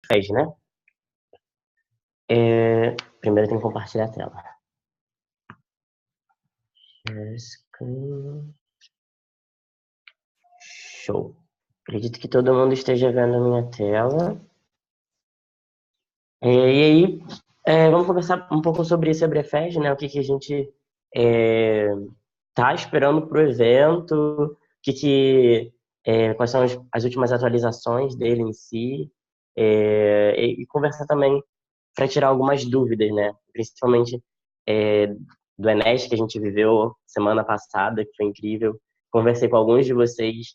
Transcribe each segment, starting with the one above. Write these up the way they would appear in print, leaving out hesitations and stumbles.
Fez, né? Primeiro tem que compartilhar a tela. Show. Acredito que todo mundo esteja vendo a minha tela. E aí, vamos conversar um pouco sobre esse Abrefest, né? O que a gente tá esperando para o evento, quais são as últimas atualizações dele em si, e conversar também para tirar algumas dúvidas, né? Principalmente do Enes que a gente viveu semana passada, que foi incrível. Conversei com alguns de vocês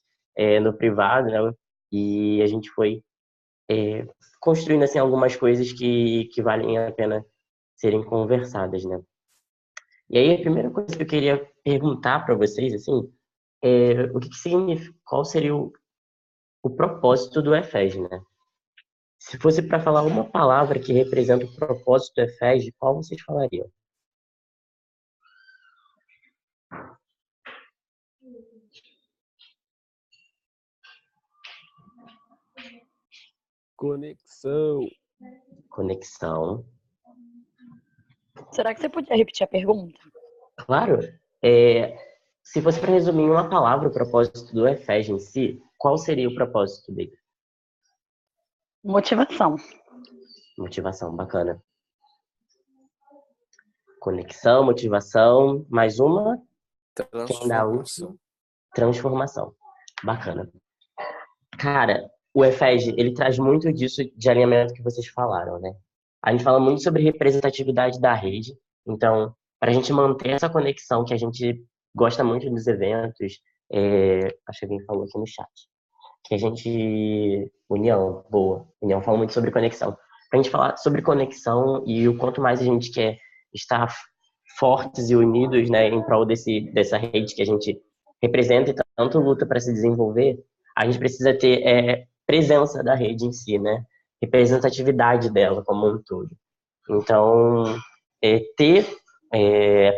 no privado, né? E a gente foi construindo assim algumas coisas que valem a pena serem conversadas, né? E aí a primeira coisa que eu queria perguntar para vocês assim o que significa, qual seria o propósito do EFES, né? Se fosse para falar uma palavra que representa o propósito do EFES, qual vocês falariam? Conexão. Conexão. Será que você podia repetir a pergunta? Claro. Se fosse para resumir em uma palavra o propósito do EFES em si, qual seria o propósito dele? Motivação. Motivação, bacana. Conexão, motivação, mais uma? Quem dá a última? Transformação. Bacana. Cara, o EFES, ele traz muito disso de alinhamento que vocês falaram, né? A gente fala muito sobre representatividade da rede, então, para a gente manter essa conexão que a gente gosta muito dos eventos, acho que alguém falou aqui no chat, que a gente... União, boa. União fala muito sobre conexão. Para a gente falar sobre conexão e o quanto mais a gente quer estar fortes e unidos, né, em prol dessa rede que a gente representa e tanto luta para se desenvolver, a gente precisa ter presença da rede em si, né? Representatividade dela como um todo. Então, ter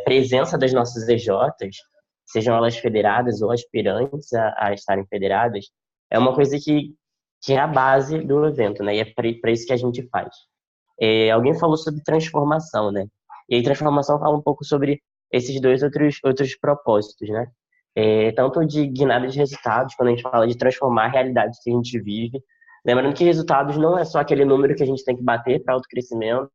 presença das nossas EJs, sejam elas federadas ou aspirantes a estarem federadas, é uma coisa que é a base do evento, né? E é para isso que a gente faz. Alguém falou sobre transformação, né? E aí transformação fala um pouco sobre esses dois outros propósitos, né? Tanto de guinada de resultados, quando a gente fala de transformar a realidade que a gente vive. Lembrando que resultados não é só aquele número que a gente tem que bater para autocrescimento,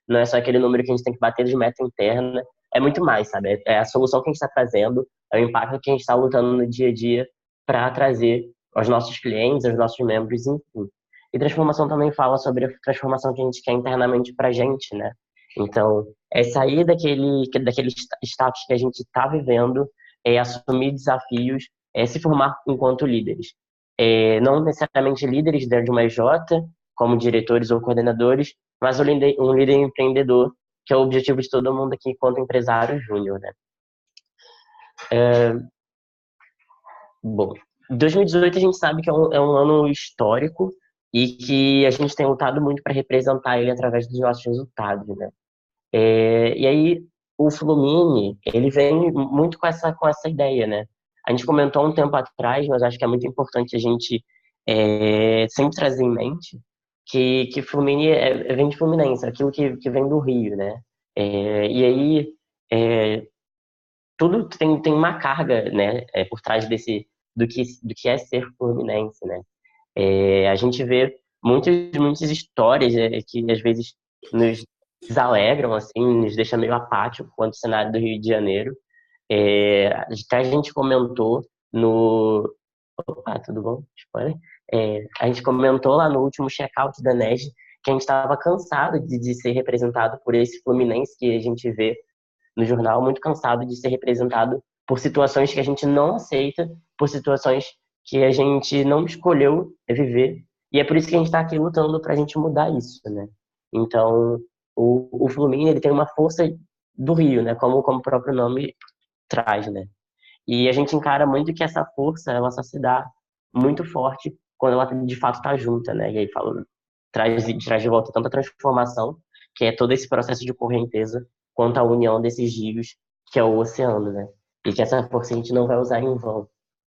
não é só aquele número que a gente tem que bater de meta interna, é muito mais, sabe? É a solução que a gente está trazendo, é o impacto que a gente está lutando no dia a dia para trazer aos nossos clientes, aos nossos membros, enfim. E transformação também fala sobre a transformação que a gente quer internamente para a gente, né? Então, é sair daquele status que a gente está vivendo, assumir desafios, se formar enquanto líderes. Não necessariamente líderes dentro de uma EJ, como diretores ou coordenadores, mas um líder empreendedor, que é o objetivo de todo mundo aqui enquanto empresário júnior, né? Bom, 2018 a gente sabe que é um ano histórico e que a gente tem lutado muito para representar ele através dos nossos resultados, né? E aí o Flumine, ele vem muito com essa ideia, né? A gente comentou um tempo atrás, mas acho que é muito importante a gente sempre trazer em mente que Flumine vem de Fluminense, aquilo que vem do Rio, né? E aí tudo tem uma carga, né, por trás do que é ser fluminense, né? A gente vê muitas histórias que às vezes nos desalegram, assim, nos deixa meio apático quanto ao cenário do Rio de Janeiro. Até a gente comentou no... Opa, tudo bom? Spoiler. A gente comentou lá no último check-out da NEG que a gente estava cansado de ser representado por esse Fluminense que a gente vê no jornal, muito cansado de ser representado por situações que a gente não aceita, por situações que a gente não escolheu viver. E é por isso que a gente está aqui lutando para a gente mudar isso, né? Então, o Fluminense, ele tem uma força do Rio, né? Como o próprio nome traz, né? E a gente encara muito que essa força, ela só se dá muito forte quando ela de fato está junta, né? E aí traz de volta tanta transformação, que é todo esse processo de correnteza, quanto a união desses rios, que é o oceano, né? E que essa força a gente não vai usar em vão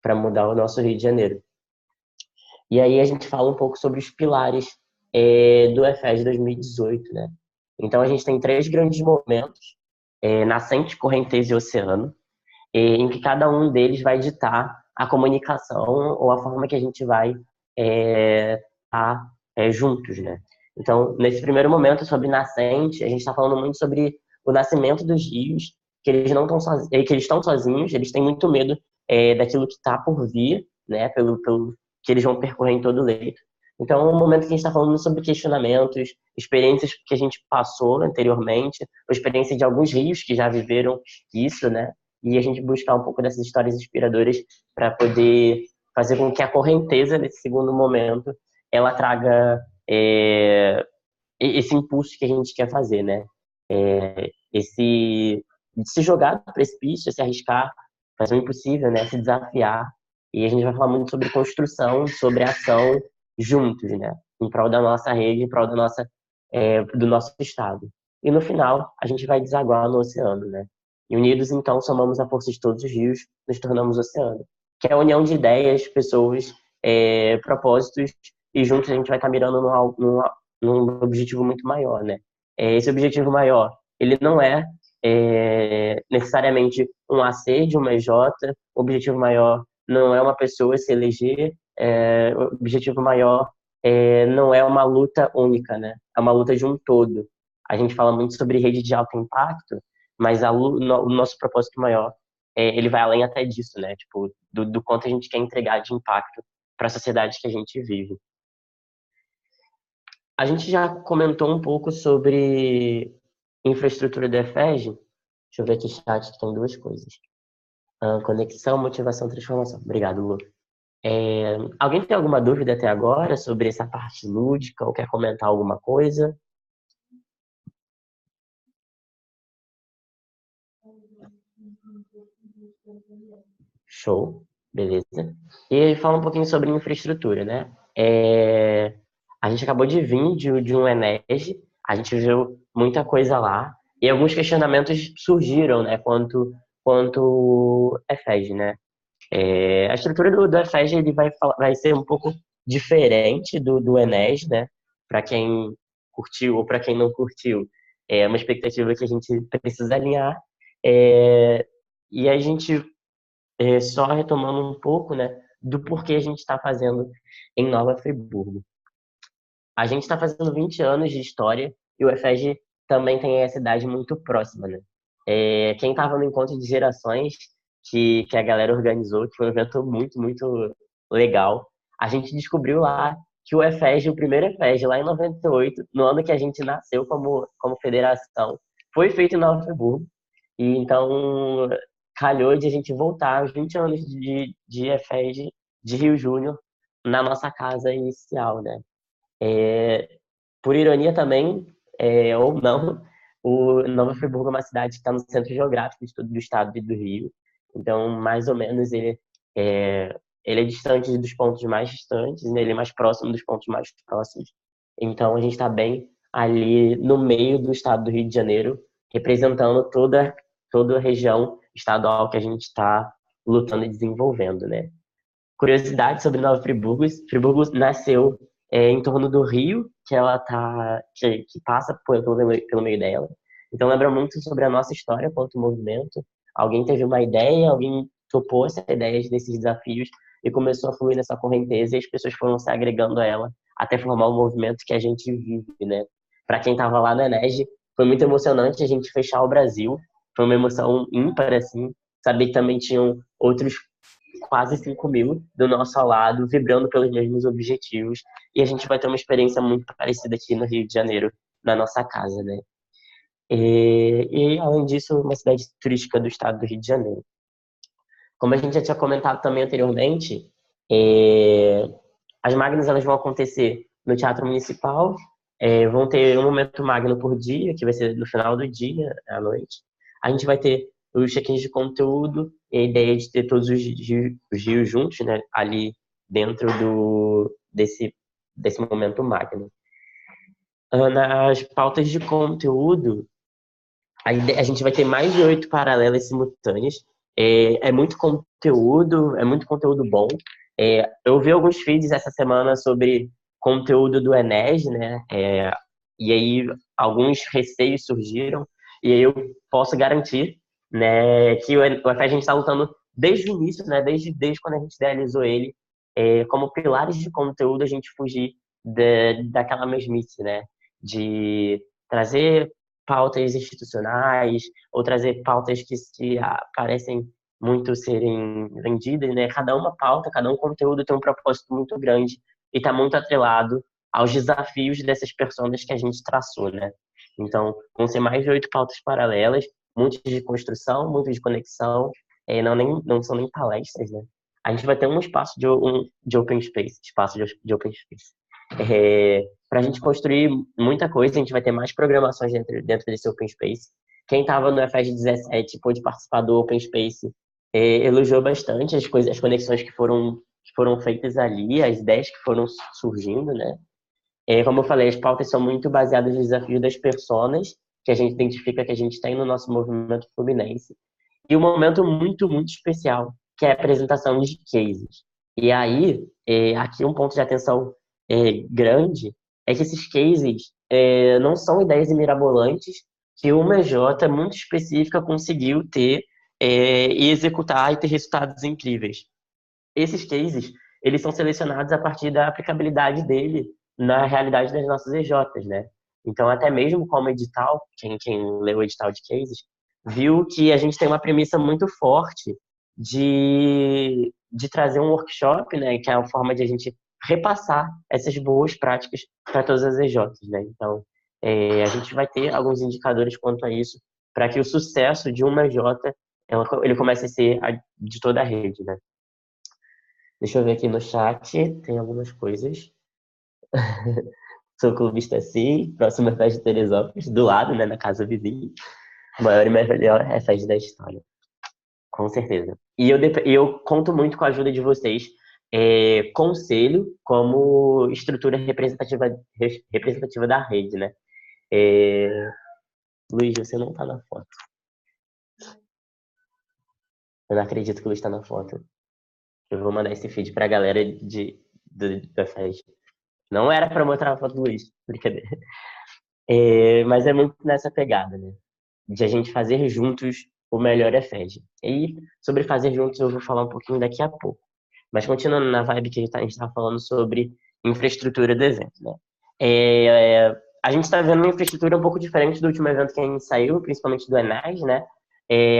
para mudar o nosso Rio de Janeiro. E aí a gente fala um pouco sobre os pilares do EFES 2018, né? Então a gente tem três grandes momentos, nascente, correnteza e oceano, em que cada um deles vai ditar a comunicação ou a forma que a gente vai estar juntos, né? Então, nesse primeiro momento sobre nascente, a gente está falando muito sobre o nascimento dos rios, que eles não estão sozinhos, que eles estão sozinhos, eles têm muito medo daquilo que está por vir, né? Pelo que eles vão percorrer em todo o leito. Então, é um momento que a gente está falando sobre questionamentos, experiências que a gente passou anteriormente, ou experiência de alguns rios que já viveram isso, né? E a gente buscar um pouco dessas histórias inspiradoras para poder fazer com que a correnteza nesse segundo momento ela traga esse impulso que a gente quer fazer, né? Esse de se jogar no precipício, se arriscar, fazer o impossível, né? Se desafiar. E a gente vai falar muito sobre construção, sobre ação juntos, né? Em prol da nossa rede, em prol da do nosso estado. E no final, a gente vai desaguar no oceano, né? E unidos, então, somamos a força de todos os rios, nos tornamos oceano. Que é a união de ideias, pessoas, propósitos, e juntos a gente vai estar mirando num objetivo muito maior, né? Esse objetivo maior, ele não necessariamente um AC de uma EJ, o objetivo maior não é uma pessoa se eleger, o objetivo maior não é uma luta única, né? É uma luta de um todo. A gente fala muito sobre rede de alto impacto, mas o nosso propósito maior, ele vai além até disso, né? Tipo, do quanto a gente quer entregar de impacto para a sociedade que a gente vive. A gente já comentou um pouco sobre infraestrutura do EFEG. Deixa eu ver aqui no chat que tem duas coisas. Conexão, motivação, transformação. Obrigado, Lu. Alguém tem alguma dúvida até agora sobre essa parte lúdica ou quer comentar alguma coisa? Show, beleza. E fala um pouquinho sobre infraestrutura, né? A gente acabou de vir de um Enege, a gente viu muita coisa lá, e alguns questionamentos surgiram, né, quanto EFEG, né? A estrutura do EFEG ele vai ser um pouco diferente do Enes, né? Para quem curtiu ou para quem não curtiu, é uma expectativa que a gente precisa alinhar. E a gente, só retomando um pouco, né, do porquê a gente está fazendo em Nova Friburgo. A gente está fazendo 20 anos de história e o EFEG também tem essa idade muito próxima, né? Quem estava no encontro de gerações que a galera organizou, que foi um evento muito, muito legal, a gente descobriu lá que o EFEG, o primeiro EFEG, lá em 98, no ano que a gente nasceu como federação, foi feito em Nova Friburgo. E então calhou de a gente voltar aos 20 anos de EFEG de Rio Júnior na nossa casa inicial, né? Por ironia também, ou não, o Nova Friburgo é uma cidade que está no centro geográfico do estado do Rio. Então, mais ou menos, ele é distante dos pontos mais distantes, né? Ele é mais próximo dos pontos mais próximos. Então, a gente está bem ali no meio do estado do Rio de Janeiro, representando toda a região estadual que a gente está lutando e desenvolvendo, né? Curiosidade sobre Nova Friburgo. Friburgo nasceu em torno do rio que passa pelo meio dela. Então lembra muito sobre a nossa história quanto movimento. Alguém teve uma ideia, alguém topou essa ideia desses desafios e começou a fluir nessa correnteza e as pessoas foram se agregando a ela até formar o movimento que a gente vive, né? Para quem estava lá na Enege, foi muito emocionante a gente fechar o Brasil. Foi uma emoção ímpar, assim. Saber que também tinham outros quase 5.000 do nosso lado, vibrando pelos mesmos objetivos. E a gente vai ter uma experiência muito parecida aqui no Rio de Janeiro, na nossa casa, né? Além disso, uma cidade turística do estado do Rio de Janeiro. Como a gente já tinha comentado também anteriormente, as Magnas elas vão acontecer no Teatro Municipal, vão ter um momento magno por dia, que vai ser no final do dia, à noite. A gente vai ter os check-ins de conteúdo e a ideia de ter todos os rios juntos, né, ali dentro desse momento magno. Nas pautas de conteúdo, a gente vai ter mais de 8 paralelas simultâneas. É muito conteúdo bom. Eu vi alguns feeds essa semana sobre conteúdo do Enes, né? E aí alguns receios surgiram, e aí eu posso garantir, né, que o EFES a gente está lutando desde o início, né, desde quando a gente idealizou ele, como pilares de conteúdo, a gente fugir daquela mesmice, né, de trazer pautas institucionais ou trazer pautas que parecem muito serem vendidas, né? Cada uma pauta, cada um conteúdo tem um propósito muito grande e está muito atrelado aos desafios dessas pessoas que a gente traçou, né? Então, vão ser mais de 8 pautas paralelas, muitas de construção, muitas de conexão, não são nem palestras, né? A gente vai ter um espaço de open space, de open space. Para a gente construir muita coisa, a gente vai ter mais programações dentro desse open space. Quem estava no FS 17 pôde participar do open space, elogiou bastante as conexões que foram feitas ali, as ideias que foram surgindo, né? Como eu falei, as pautas são muito baseadas nos desafios das personas que a gente identifica que a gente tem no nosso movimento fluminense. E um momento muito, muito especial, que é a apresentação de cases. E aí, aqui um ponto de atenção grande é que esses cases não são ideias mirabolantes que uma EJ muito específica conseguiu ter e executar e ter resultados incríveis. Esses cases, eles são selecionados a partir da aplicabilidade dele na realidade das nossas EJs, né? Então, até mesmo como edital, quem leu o edital de cases, viu que a gente tem uma premissa muito forte de trazer um workshop, né? Que é a forma de a gente repassar essas boas práticas para todas as EJs, né? Então, a gente vai ter alguns indicadores quanto a isso, para que o sucesso de uma EJ ele comece a ser de toda a rede, né? Deixa eu ver aqui no chat, tem algumas coisas. Sou clubista sim, próximo é festa de Teresópolis, do lado, né, na casa vizinha. O maior e melhor é a festa da história, com certeza. E eu conto muito com a ajuda de vocês, conselho como estrutura representativa da rede, né? Luiz, você não tá na foto. Eu não acredito que o Luiz tá na foto. Eu vou mandar esse feed pra galera da festa. Não era pra mostrar a foto do Luiz, brincadeira. Mas é muito nessa pegada, né? De a gente fazer juntos o melhor EFED. E sobre fazer juntos eu vou falar um pouquinho daqui a pouco. Mas continuando na vibe que a gente está falando sobre infraestrutura do evento, né? A gente está vendo uma infraestrutura um pouco diferente do último evento que a gente saiu, principalmente do Enas, né?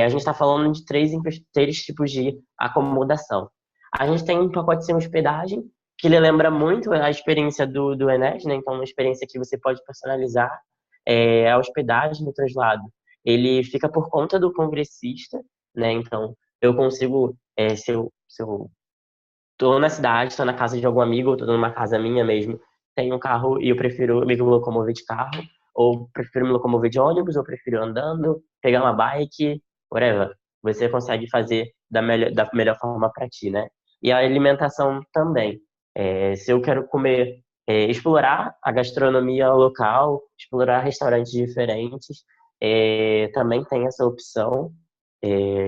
A gente está falando de três tipos de acomodação. A gente tem um pacote sem hospedagem, que ele lembra muito a experiência do Enes, né? Então, uma experiência que você pode personalizar a hospedagem no translado. Ele fica por conta do congressista, né? Então, eu consigo, se eu tô na cidade, tô na casa de algum amigo, ou tô numa casa minha mesmo, tenho um carro e eu prefiro me locomover de carro, ou prefiro me locomover de ônibus, ou prefiro andando, pegar uma bike, whatever. Você consegue fazer da melhor forma para ti, né? E a alimentação também. Se eu quero comer, explorar a gastronomia local, explorar restaurantes diferentes, também tem essa opção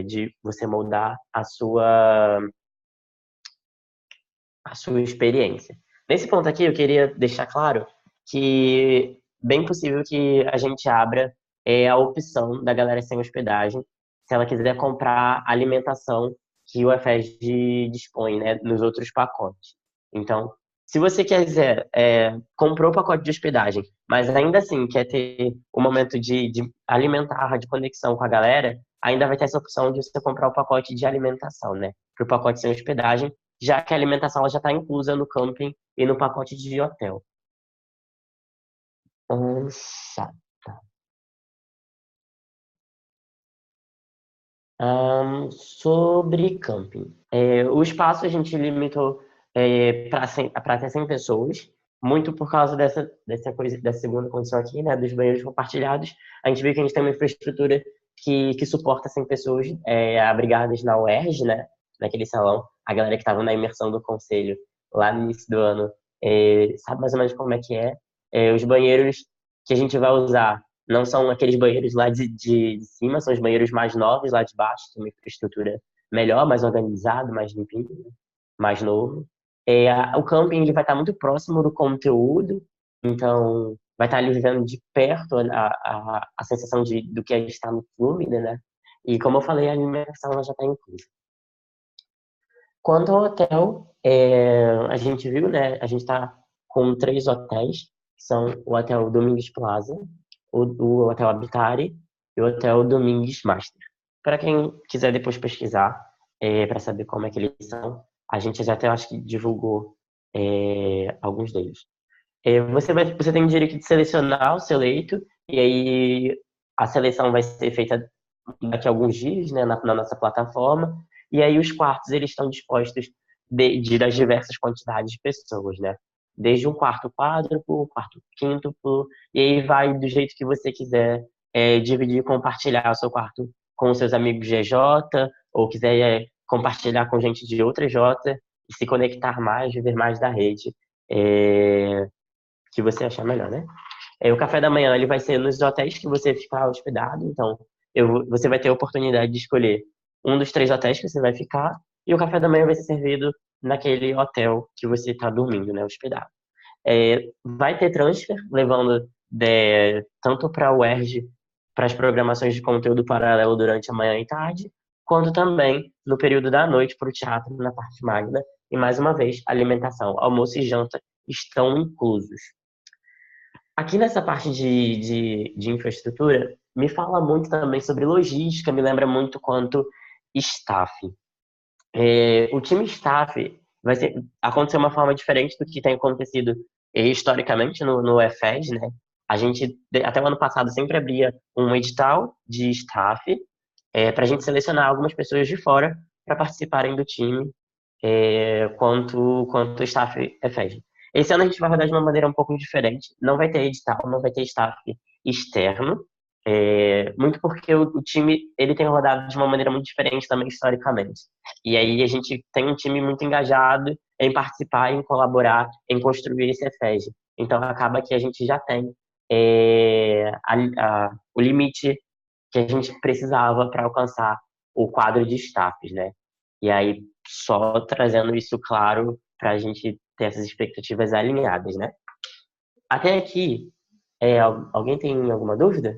de você moldar a sua experiência. Nesse ponto aqui, eu queria deixar claro que bem possível que a gente abra a opção da galera sem hospedagem, se ela quiser comprar alimentação que o EFES dispõe, né, nos outros pacotes. Então, se você quiser, comprou o pacote de hospedagem, mas ainda assim quer ter o momento de alimentar, de conexão com a galera, ainda vai ter essa opção de você comprar o pacote de alimentação, né? Para o pacote sem hospedagem, já que a alimentação ela já está inclusa no camping e no pacote de hotel. Chata. Sobre camping. O espaço a gente limitou para até 100 pessoas, muito por causa dessa segunda condição aqui, né, dos banheiros compartilhados. A gente viu que a gente tem uma infraestrutura que suporta 100 pessoas abrigadas na UERJ, né, naquele salão. A galera que estava na imersão do conselho lá no início do ano sabe mais ou menos como é que é. Os banheiros que a gente vai usar não são aqueles banheiros lá de cima, são os banheiros mais novos lá de baixo, tem uma infraestrutura melhor, mais organizado, mais limpinho, mais novo. O camping ele vai estar muito próximo do conteúdo, então vai estar ali vivendo de perto a sensação do que é estar no clube, né? E como eu falei, a alimentação ela já está inclusa. Quanto ao hotel, a gente viu, né? A gente está com 3 hotéis, que são o Hotel Domingues Plaza, o Hotel Habitare e o Hotel Domingues Master. Para quem quiser depois pesquisar, para saber como é que eles são, a gente já até acho que divulgou alguns deles. Você tem o direito de selecionar o seu leito, e aí a seleção vai ser feita daqui a alguns dias, né, na nossa plataforma, e aí os quartos eles estão dispostos das diversas quantidades de pessoas, né? Desde um quarto quádruplo, um quarto quíntuplo, e aí vai do jeito que você quiser dividir, compartilhar o seu quarto com seus amigos GJ, ou quiser compartilhar com gente de outra J, e se conectar mais, viver mais da rede. Que você achar melhor, né? O café da manhã ele vai ser nos hotéis que você ficar hospedado, então você vai ter a oportunidade de escolher um dos 3 hotéis que você vai ficar, e o café da manhã vai ser servido naquele hotel que você está dormindo, né, hospedado. Vai ter transfer, levando tanto para a UERJ, para as programações de conteúdo paralelo durante a manhã e tarde, quanto também no período da noite para o teatro na parte magna. E mais uma vez, alimentação, almoço e janta estão inclusos. Aqui nessa parte de infraestrutura, me fala muito também sobre logística, me lembra muito quanto staff. O time staff acontecer uma forma diferente do que tem acontecido historicamente no EFES, né? A gente, até o ano passado, sempre abria um edital de staff para a gente selecionar algumas pessoas de fora para participarem do time quanto staff EFES. Esse ano a gente vai rodar de uma maneira um pouco diferente. Não vai ter edital, não vai ter staff externo, muito porque o time ele tem rodado de uma maneira muito diferente também historicamente. E aí a gente tem um time muito engajado em participar, em colaborar, em construir esse EFEG. Então acaba que a gente já tem o limite que a gente precisava para alcançar o quadro de staffs, né? E aí só trazendo isso claro para a gente ter essas expectativas alinhadas, né? Até aqui, alguém tem alguma dúvida?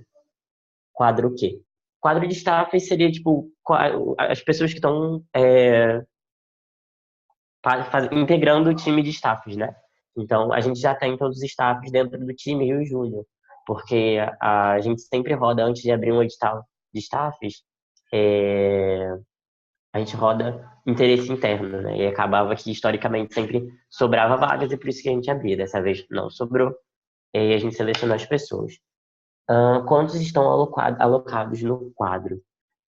Quadro o quê? Quadro de staff seria, tipo, as pessoas que estão integrando o time de staffs, né? Então, a gente já tem todos os staffs dentro do time Rio e Júnior, porque a gente sempre roda, antes de abrir um edital de staffs, a gente roda interesse interno, né? E acabava que, historicamente, sempre sobrava vagas, e por isso que a gente abria. Dessa vez não sobrou, e a gente selecionou as pessoas. Quantos estão alocados no quadro?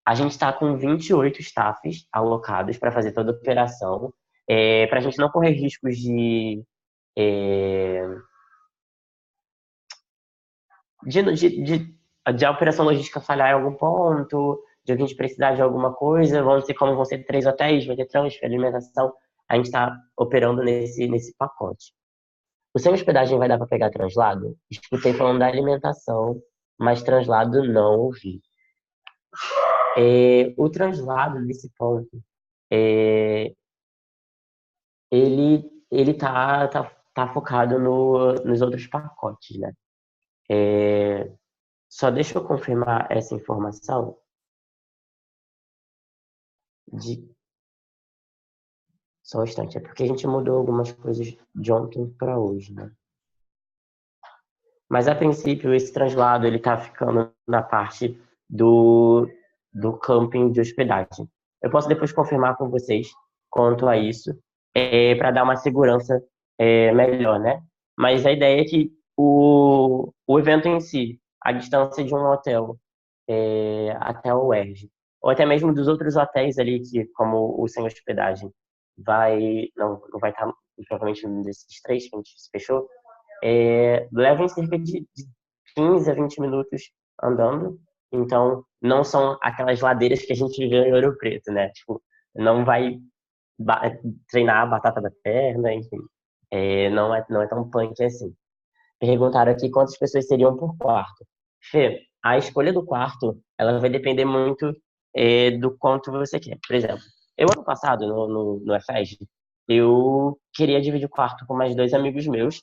A gente está com 28 staffs alocados para fazer toda a operação, para a gente não correr riscos é, de a operação logística falhar em algum ponto, de a gente precisar de alguma coisa. Como vão ser 3 hotéis, vai ter transfer, alimentação, a gente está operando nesse pacote. O sem hospedagem vai dar para pegar translado? Escutei falando da alimentação, mas translado não ouvi. O translado, nesse ponto, ele tá focado nos outros pacotes, né? Só deixa eu confirmar essa informação de só um instante, é porque a gente mudou algumas coisas de ontem para hoje, né? Mas a princípio esse translado ele tá ficando na parte do camping de hospedagem. Eu posso depois confirmar com vocês quanto a isso, para dar uma segurança melhor, né? Mas a ideia é que o evento em si, a distância de um hotel até o UERJ, ou até mesmo dos outros hotéis ali, que como o sem hospedagem não vai estar provavelmente um desses 3 que a gente fechou, leva em cerca de 15 a 20 minutos andando. Então, não são aquelas ladeiras que a gente vê em Ouro Preto, né? Tipo, não vai treinar a batata da perna, enfim. Não é tão punk assim. Perguntaram aqui quantas pessoas seriam por quarto. Fê, a escolha do quarto, ela vai depender muito do quanto você quer. Por exemplo, ano passado, no EFES, eu queria dividir o quarto com mais 2 amigos meus,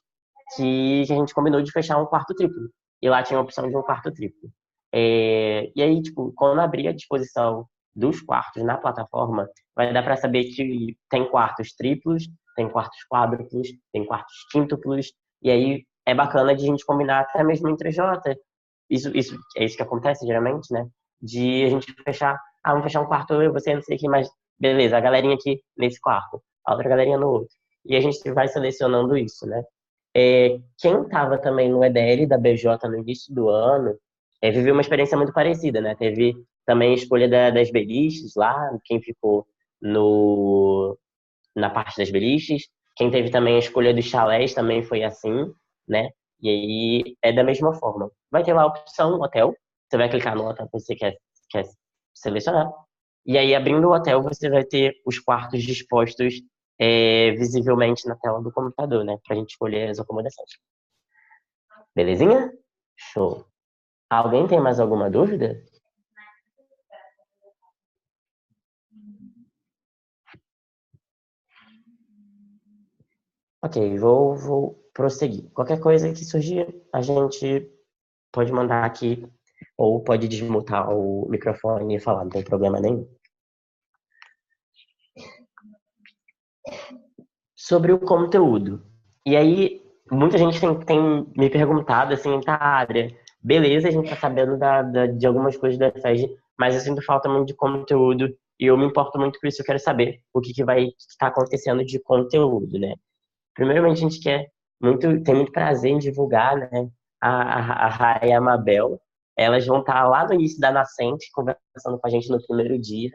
que a gente combinou de fechar um quarto triplo. E lá tinha a opção de um quarto triplo. E aí, tipo, quando abrir a disposição dos quartos na plataforma, vai dar para saber que tem quartos triplos, tem quartos quádruplos, tem quartos quíntuplos, e aí é bacana de a gente combinar até mesmo entre J. Isso é isso que acontece geralmente, né? De a gente fechar, vamos fechar um quarto eu, você, não sei o que, mas beleza, a galerinha aqui nesse quarto, a outra galerinha no outro. E a gente vai selecionando isso, né? Quem estava também no EDL da BJ no início do ano, viveu uma experiência muito parecida, né? Teve também a escolha das beliches lá, quem ficou no, na parte das beliches. Quem teve também a escolha dos chalés também foi assim, né? E aí é da mesma forma. Vai ter lá a opção hotel, você vai clicar no hotel que você quer selecionar. E aí, abrindo o hotel, você vai ter os quartos dispostos visivelmente na tela do computador, né? Pra gente escolher as acomodações. Belezinha? Show. Alguém tem mais alguma dúvida? Ok, vou prosseguir. Qualquer coisa que surgir, a gente pode mandar aqui ou pode desmutar o microfone e falar, não tem problema nenhum. Sobre o conteúdo. E aí, muita gente tem me perguntado assim, tá, Adria, beleza, a gente tá sabendo de algumas coisas da FEG, mas eu sinto falta muito de conteúdo e eu me importo muito com isso, eu quero saber o que vai estar acontecendo de conteúdo, né? Primeiramente, a gente tem muito prazer em divulgar, né, a Raia e a Mabel. Elas vão estar lá no início da Nascente, conversando com a gente no primeiro dia.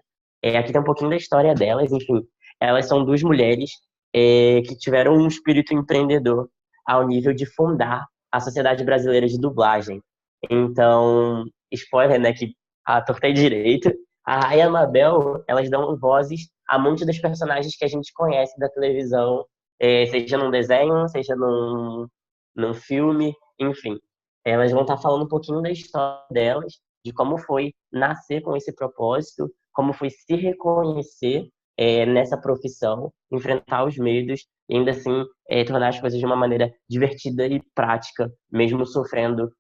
Aqui tem um pouquinho da história delas, enfim. Elas são 2 mulheres que tiveram um espírito empreendedor ao nível de fundar a Sociedade Brasileira de Dublagem. Então, spoiler, né, que a torta é direito. A Raia e a Mabel, elas dão vozes a muitos dos personagens que a gente conhece da televisão, seja num desenho, seja num filme, enfim. Elas vão estar falando um pouquinho da história delas, de como foi nascer com esse propósito, como foi se reconhecer nessa profissão, enfrentar os medos e ainda assim tornar as coisas de uma maneira divertida e prática, mesmo sofrendo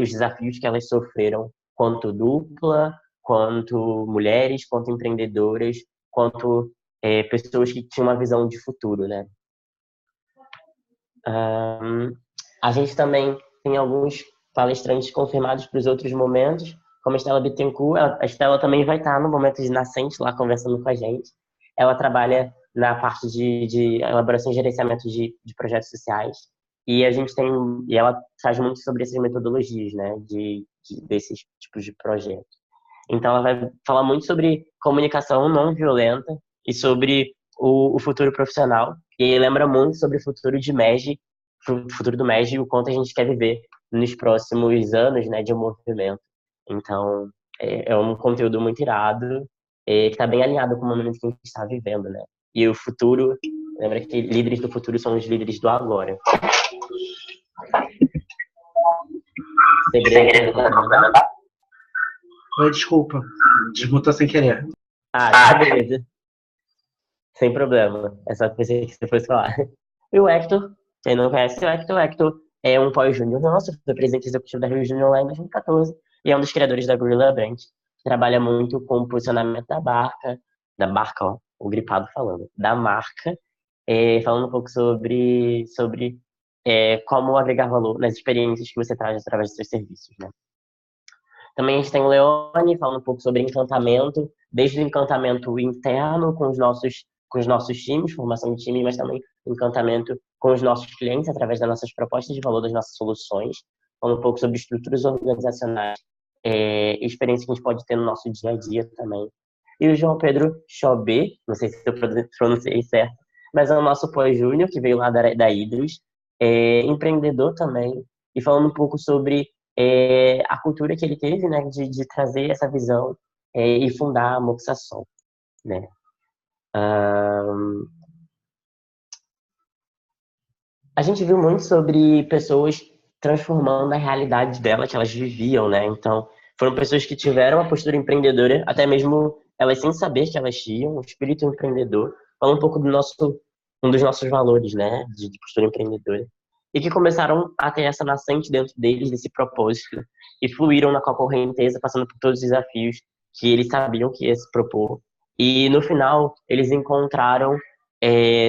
os desafios que elas sofreram, quanto dupla, quanto mulheres, quanto empreendedoras, quanto pessoas que tinham uma visão de futuro, né? A gente também tem alguns palestrantes confirmados para os outros momentos, como a Estela Bittencourt. A Estela também vai estar no momento de Nascente lá conversando com a gente. Ela trabalha na parte de elaboração e gerenciamento de projetos sociais. E ela faz muito sobre essas metodologias, né, desses tipos de projetos. Então, ela vai falar muito sobre comunicação não violenta e sobre o futuro profissional. E aí lembra muito sobre o futuro de MEG, o futuro do MEG e o quanto a gente quer viver nos próximos anos, né, de um movimento. Então, é um conteúdo muito irado, que está bem alinhado com o momento que a gente está vivendo, né? E o futuro, lembra que líderes do futuro são os líderes do agora. Segredo para recomendar? Oi, desculpa. Desmutou sem querer. Tá, beleza. Sem problema. É só que você que você fosse falar. E o Hector, quem não conhece o Hector é um pós-júnior nosso, foi presidente executivo da Rio Júnior lá em 2014, e é um dos criadores da Gorilla Brand. Trabalha muito com o posicionamento da marca, ó, o gripado falando, da marca, falando um pouco sobre como agregar valor nas experiências que você traz através dos seus serviços, né? Também a gente tem o Leone falando um pouco sobre encantamento, desde o encantamento interno com os nossos times, formação de time, mas também encantamento com os nossos clientes através das nossas propostas de valor, das nossas soluções, falando um pouco sobre estruturas organizacionais, experiência que a gente pode ter no nosso dia a dia também. E o João Pedro Chobé, não sei se eu pronunciei certo, mas é o nosso pós-júnior, que veio lá da Hidros, empreendedor também, e falando um pouco sobre a cultura que ele teve, né, de trazer essa visão e fundar a Moxasol, né. A gente viu muito sobre pessoas transformando a realidade dela que elas viviam, né? Então, foram pessoas que tiveram uma postura empreendedora, até mesmo elas sem saber que elas tinham um espírito empreendedor. Fala um pouco do nosso um dos nossos valores, né, de postura empreendedora. E que começaram a ter essa nascente dentro deles, desse propósito, e fluíram na correnteza, passando por todos os desafios que eles sabiam que ia se propor. E no final, eles encontraram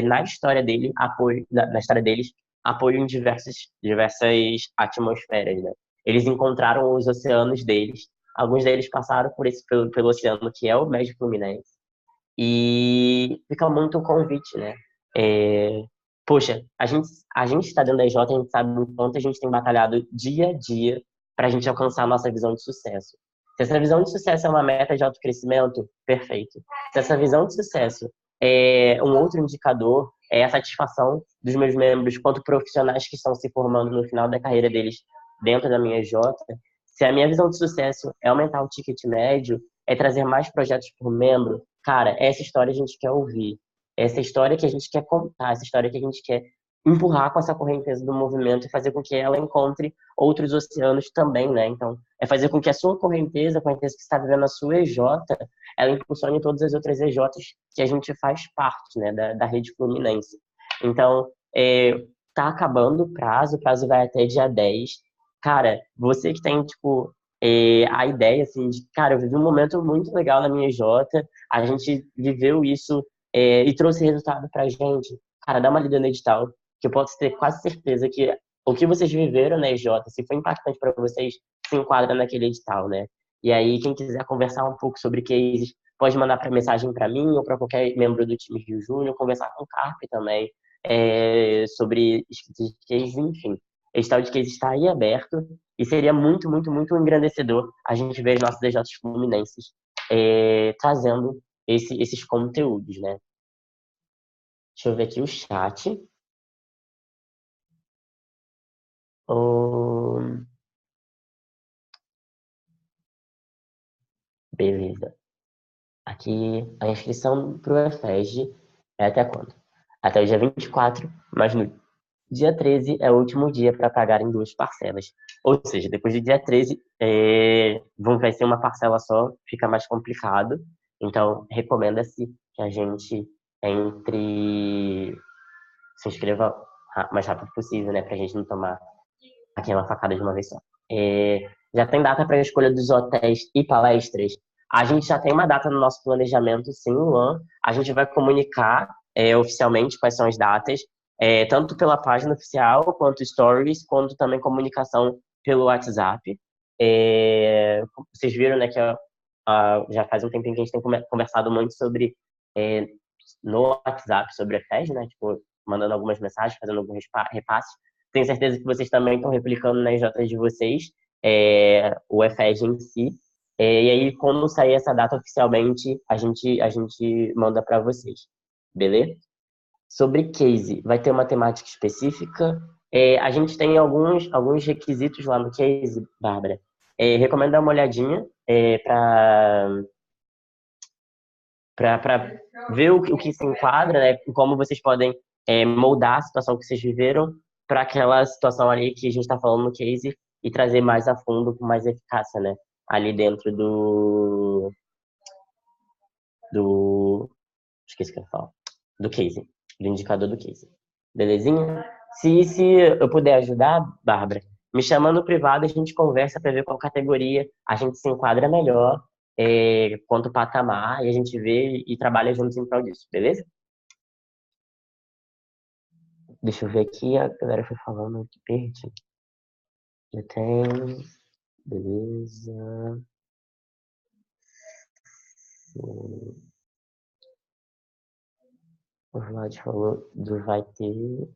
na história dele, apoio, na história deles, apoio em diversas atmosferas, né? Eles encontraram os oceanos deles. Alguns deles passaram pelo oceano que é o Médio Fluminense. E fica muito o convite, né? É, poxa, a gente está dentro da EJ, a gente sabe o quanto a gente tem batalhado dia a dia para a gente alcançar a nossa visão de sucesso. Se essa visão de sucesso é uma meta de autocrescimento, perfeito. Se essa visão de sucesso é um outro indicador, é a satisfação dos meus membros quanto profissionais que estão se formando no final da carreira deles dentro da minha EJ, se a minha visão de sucesso é aumentar o ticket médio, é trazer mais projetos por membro, cara, essa história a gente quer ouvir. Essa história que a gente quer contar, essa história que a gente quer empurrar com essa correnteza do movimento e fazer com que ela encontre outros oceanos também, né? Então, é fazer com que a sua correnteza, a correnteza que está vivendo a sua EJ, ela impulsione todas as outras EJs que a gente faz parte, né, da rede Fluminense. Então, tá acabando o prazo vai até dia 10. Cara, você que tem, tipo, a ideia, assim, de, cara, eu vivi um momento muito legal na minha EJ, a gente viveu isso e trouxe resultado pra gente. Cara, dá uma lida no edital, que eu posso ter quase certeza que o que vocês viveram na EJ, se foi impactante para vocês, se enquadra naquele edital, né? E aí, quem quiser conversar um pouco sobre cases, pode mandar para mensagem para mim ou para qualquer membro do time Rio Júnior, conversar com o Carp também sobre escritos de cases, enfim. O edital de case está aí aberto e seria muito, muito, muito engrandecedor a gente ver os nossos DJs fluminenses trazendo esses conteúdos, né? Deixa eu ver aqui o chat. Beleza. Aqui a inscrição para o EFEG é até quando? Até o dia 24, mas no dia 13 é o último dia para pagar em duas parcelas. Ou seja, depois do dia 13 vai ser uma parcela só, fica mais complicado. Então, recomenda-se que a gente se inscreva o mais rápido possível, né? Para a gente não tomar aquela facada de uma vez só. Já tem data para a escolha dos hotéis e palestras? A gente já tem uma data no nosso planejamento, sim, Luan. A gente vai comunicar oficialmente quais são as datas, tanto pela página oficial, quanto stories, quanto também comunicação pelo WhatsApp. Vocês viram, né, que já faz um tempinho que a gente tem conversado muito sobre no WhatsApp sobre a FES, né, tipo, mandando algumas mensagens, fazendo alguns repasses. Tenho certeza que vocês também estão replicando nas notas de vocês, o EFEG em si. E aí, quando sair essa data oficialmente, a gente manda para vocês. Beleza? Sobre case, vai ter uma temática específica. A gente tem alguns requisitos lá no case, Bárbara. Recomendo dar uma olhadinha para ver o que se enquadra, né? Como vocês podem moldar a situação que vocês viveram para aquela situação ali que a gente está falando no case e trazer mais a fundo, com mais eficácia, né? Ali dentro do esqueci o que eu ia falar. Do case, do indicador do case. Belezinha? Se eu puder ajudar, Bárbara, me chama no privado, a gente conversa para ver qual categoria a gente se enquadra melhor, quanto patamar, e a gente vê e trabalha juntos em prol disso, beleza? Deixa eu ver aqui, a galera foi falando aqui perto. Já tem. Beleza. O Vlad falou do vai ter.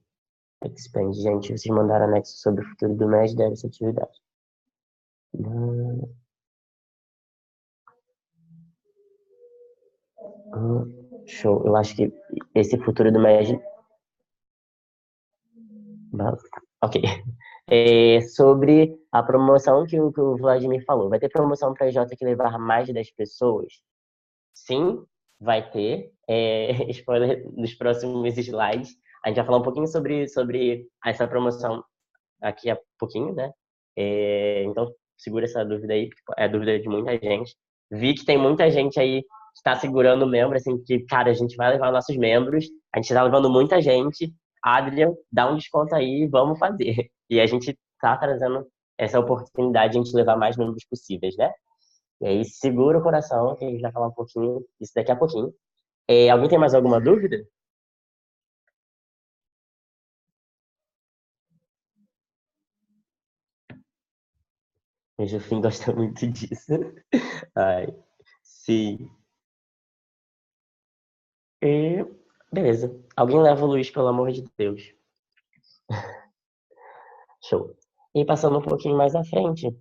Expand. Gente, vocês mandaram anexo sobre o futuro do MES dessa atividade. Show. Eu acho que esse futuro do MES. Ok. Sobre a promoção que o Vladimir falou. Vai ter promoção para J que levar mais de 10 pessoas? Sim, vai ter. Spoiler dos próximos slides. A gente vai falar um pouquinho sobre essa promoção aqui a pouquinho, né? Então, segura essa dúvida aí, porque é a dúvida de muita gente. Vi que tem muita gente aí está segurando o membro, assim, que, cara, a gente vai levar nossos membros, a gente está levando muita gente, Adrian, dá um desconto aí, vamos fazer. E a gente tá trazendo essa oportunidade de a gente levar mais membros possíveis, né? E aí, segura o coração, que a gente vai falar um pouquinho isso daqui a pouquinho. Alguém tem mais alguma dúvida? O Jufim gosta muito disso. Ai, sim. E, beleza. Alguém leva o Luiz, pelo amor de Deus. Show. E passando um pouquinho mais à frente,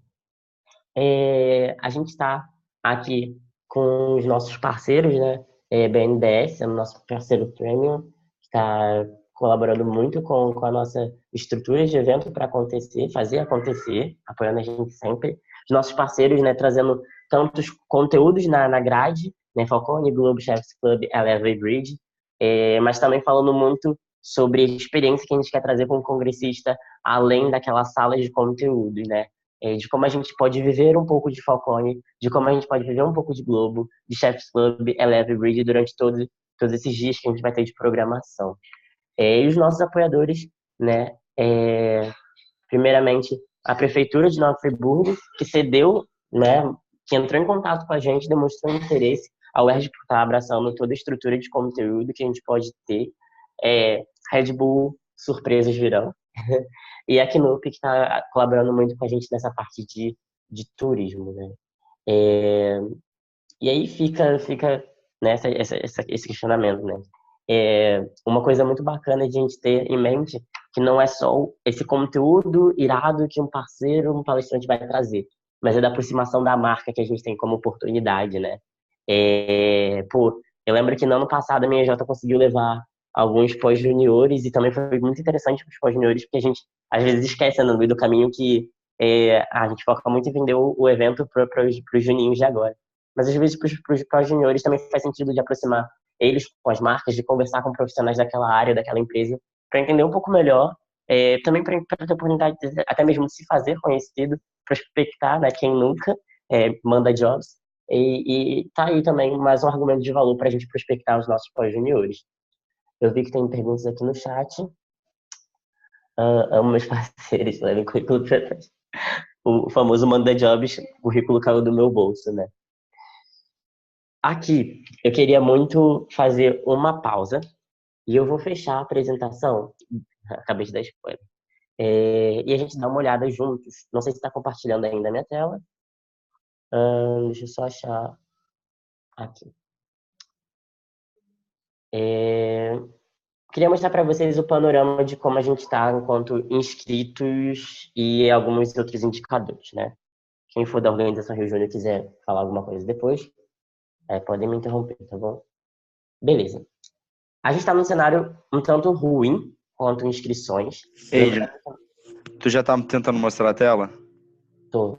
a gente está aqui com os nossos parceiros, né? BNDES, é o nosso parceiro premium, que está colaborando muito com a nossa estrutura de evento para acontecer, fazer acontecer, apoiando a gente sempre. Os nossos parceiros, né, trazendo tantos conteúdos na grade, né, Falcone, Globo, Chefs Club, Elevate Bridge, mas também falando muito sobre a experiência que a gente quer trazer com o congressista, além daquela sala de conteúdo, né? De como a gente pode viver um pouco de Falcone, de como a gente pode viver um pouco de Globo, de Chefs Club, Elevate Bridge durante todos esses dias que a gente vai ter de programação. E os nossos apoiadores, né? Primeiramente, a Prefeitura de Nova Friburgo, que cedeu, né? Que entrou em contato com a gente, demonstrou interesse. A UERJ está abraçando toda a estrutura de conteúdo que a gente pode ter. Red Bull, surpresas virão. E a Knup, que está colaborando muito com a gente nessa parte de turismo, né? E aí fica nessa, esse questionamento, né? Uma coisa muito bacana de a gente ter em mente que não é só esse conteúdo irado que um parceiro, um palestrante vai trazer, mas é da aproximação da marca que a gente tem como oportunidade, né? Eu lembro que no ano passado a minha J conseguiu levar alguns pós-juniores e também foi muito interessante para os pós-juniores, porque a gente às vezes esquece no meio do caminho que a gente foca muito em vender o evento para os juninhos de agora. Mas às vezes para os pós-juniores também faz sentido de aproximar eles com as marcas, de conversar com profissionais daquela área, daquela empresa, para entender um pouco melhor, também para ter oportunidade até mesmo de se fazer conhecido, prospectar, né, quem nunca manda jobs, e tá aí também mais um argumento de valor para a gente prospectar os nossos pós-juniores. Eu vi que tem perguntas aqui no chat. Amo meus parceiros, levem currículo para trás. O famoso manda jobs, o currículo caiu do meu bolso, né? Aqui, eu queria muito fazer uma pausa e eu vou fechar a apresentação. Acabei de dar spoiler. E a gente dá uma olhada juntos. Não sei se está compartilhando ainda a minha tela. Deixa eu só achar aqui. Queria mostrar para vocês o panorama de como a gente está enquanto inscritos e alguns outros indicadores, né? Quem for da organização Rio Júnior quiser falar alguma coisa depois, podem me interromper, tá bom? Beleza. A gente está num cenário um tanto ruim quanto inscrições. Ei, tu já tá tentando mostrar a tela? Tô.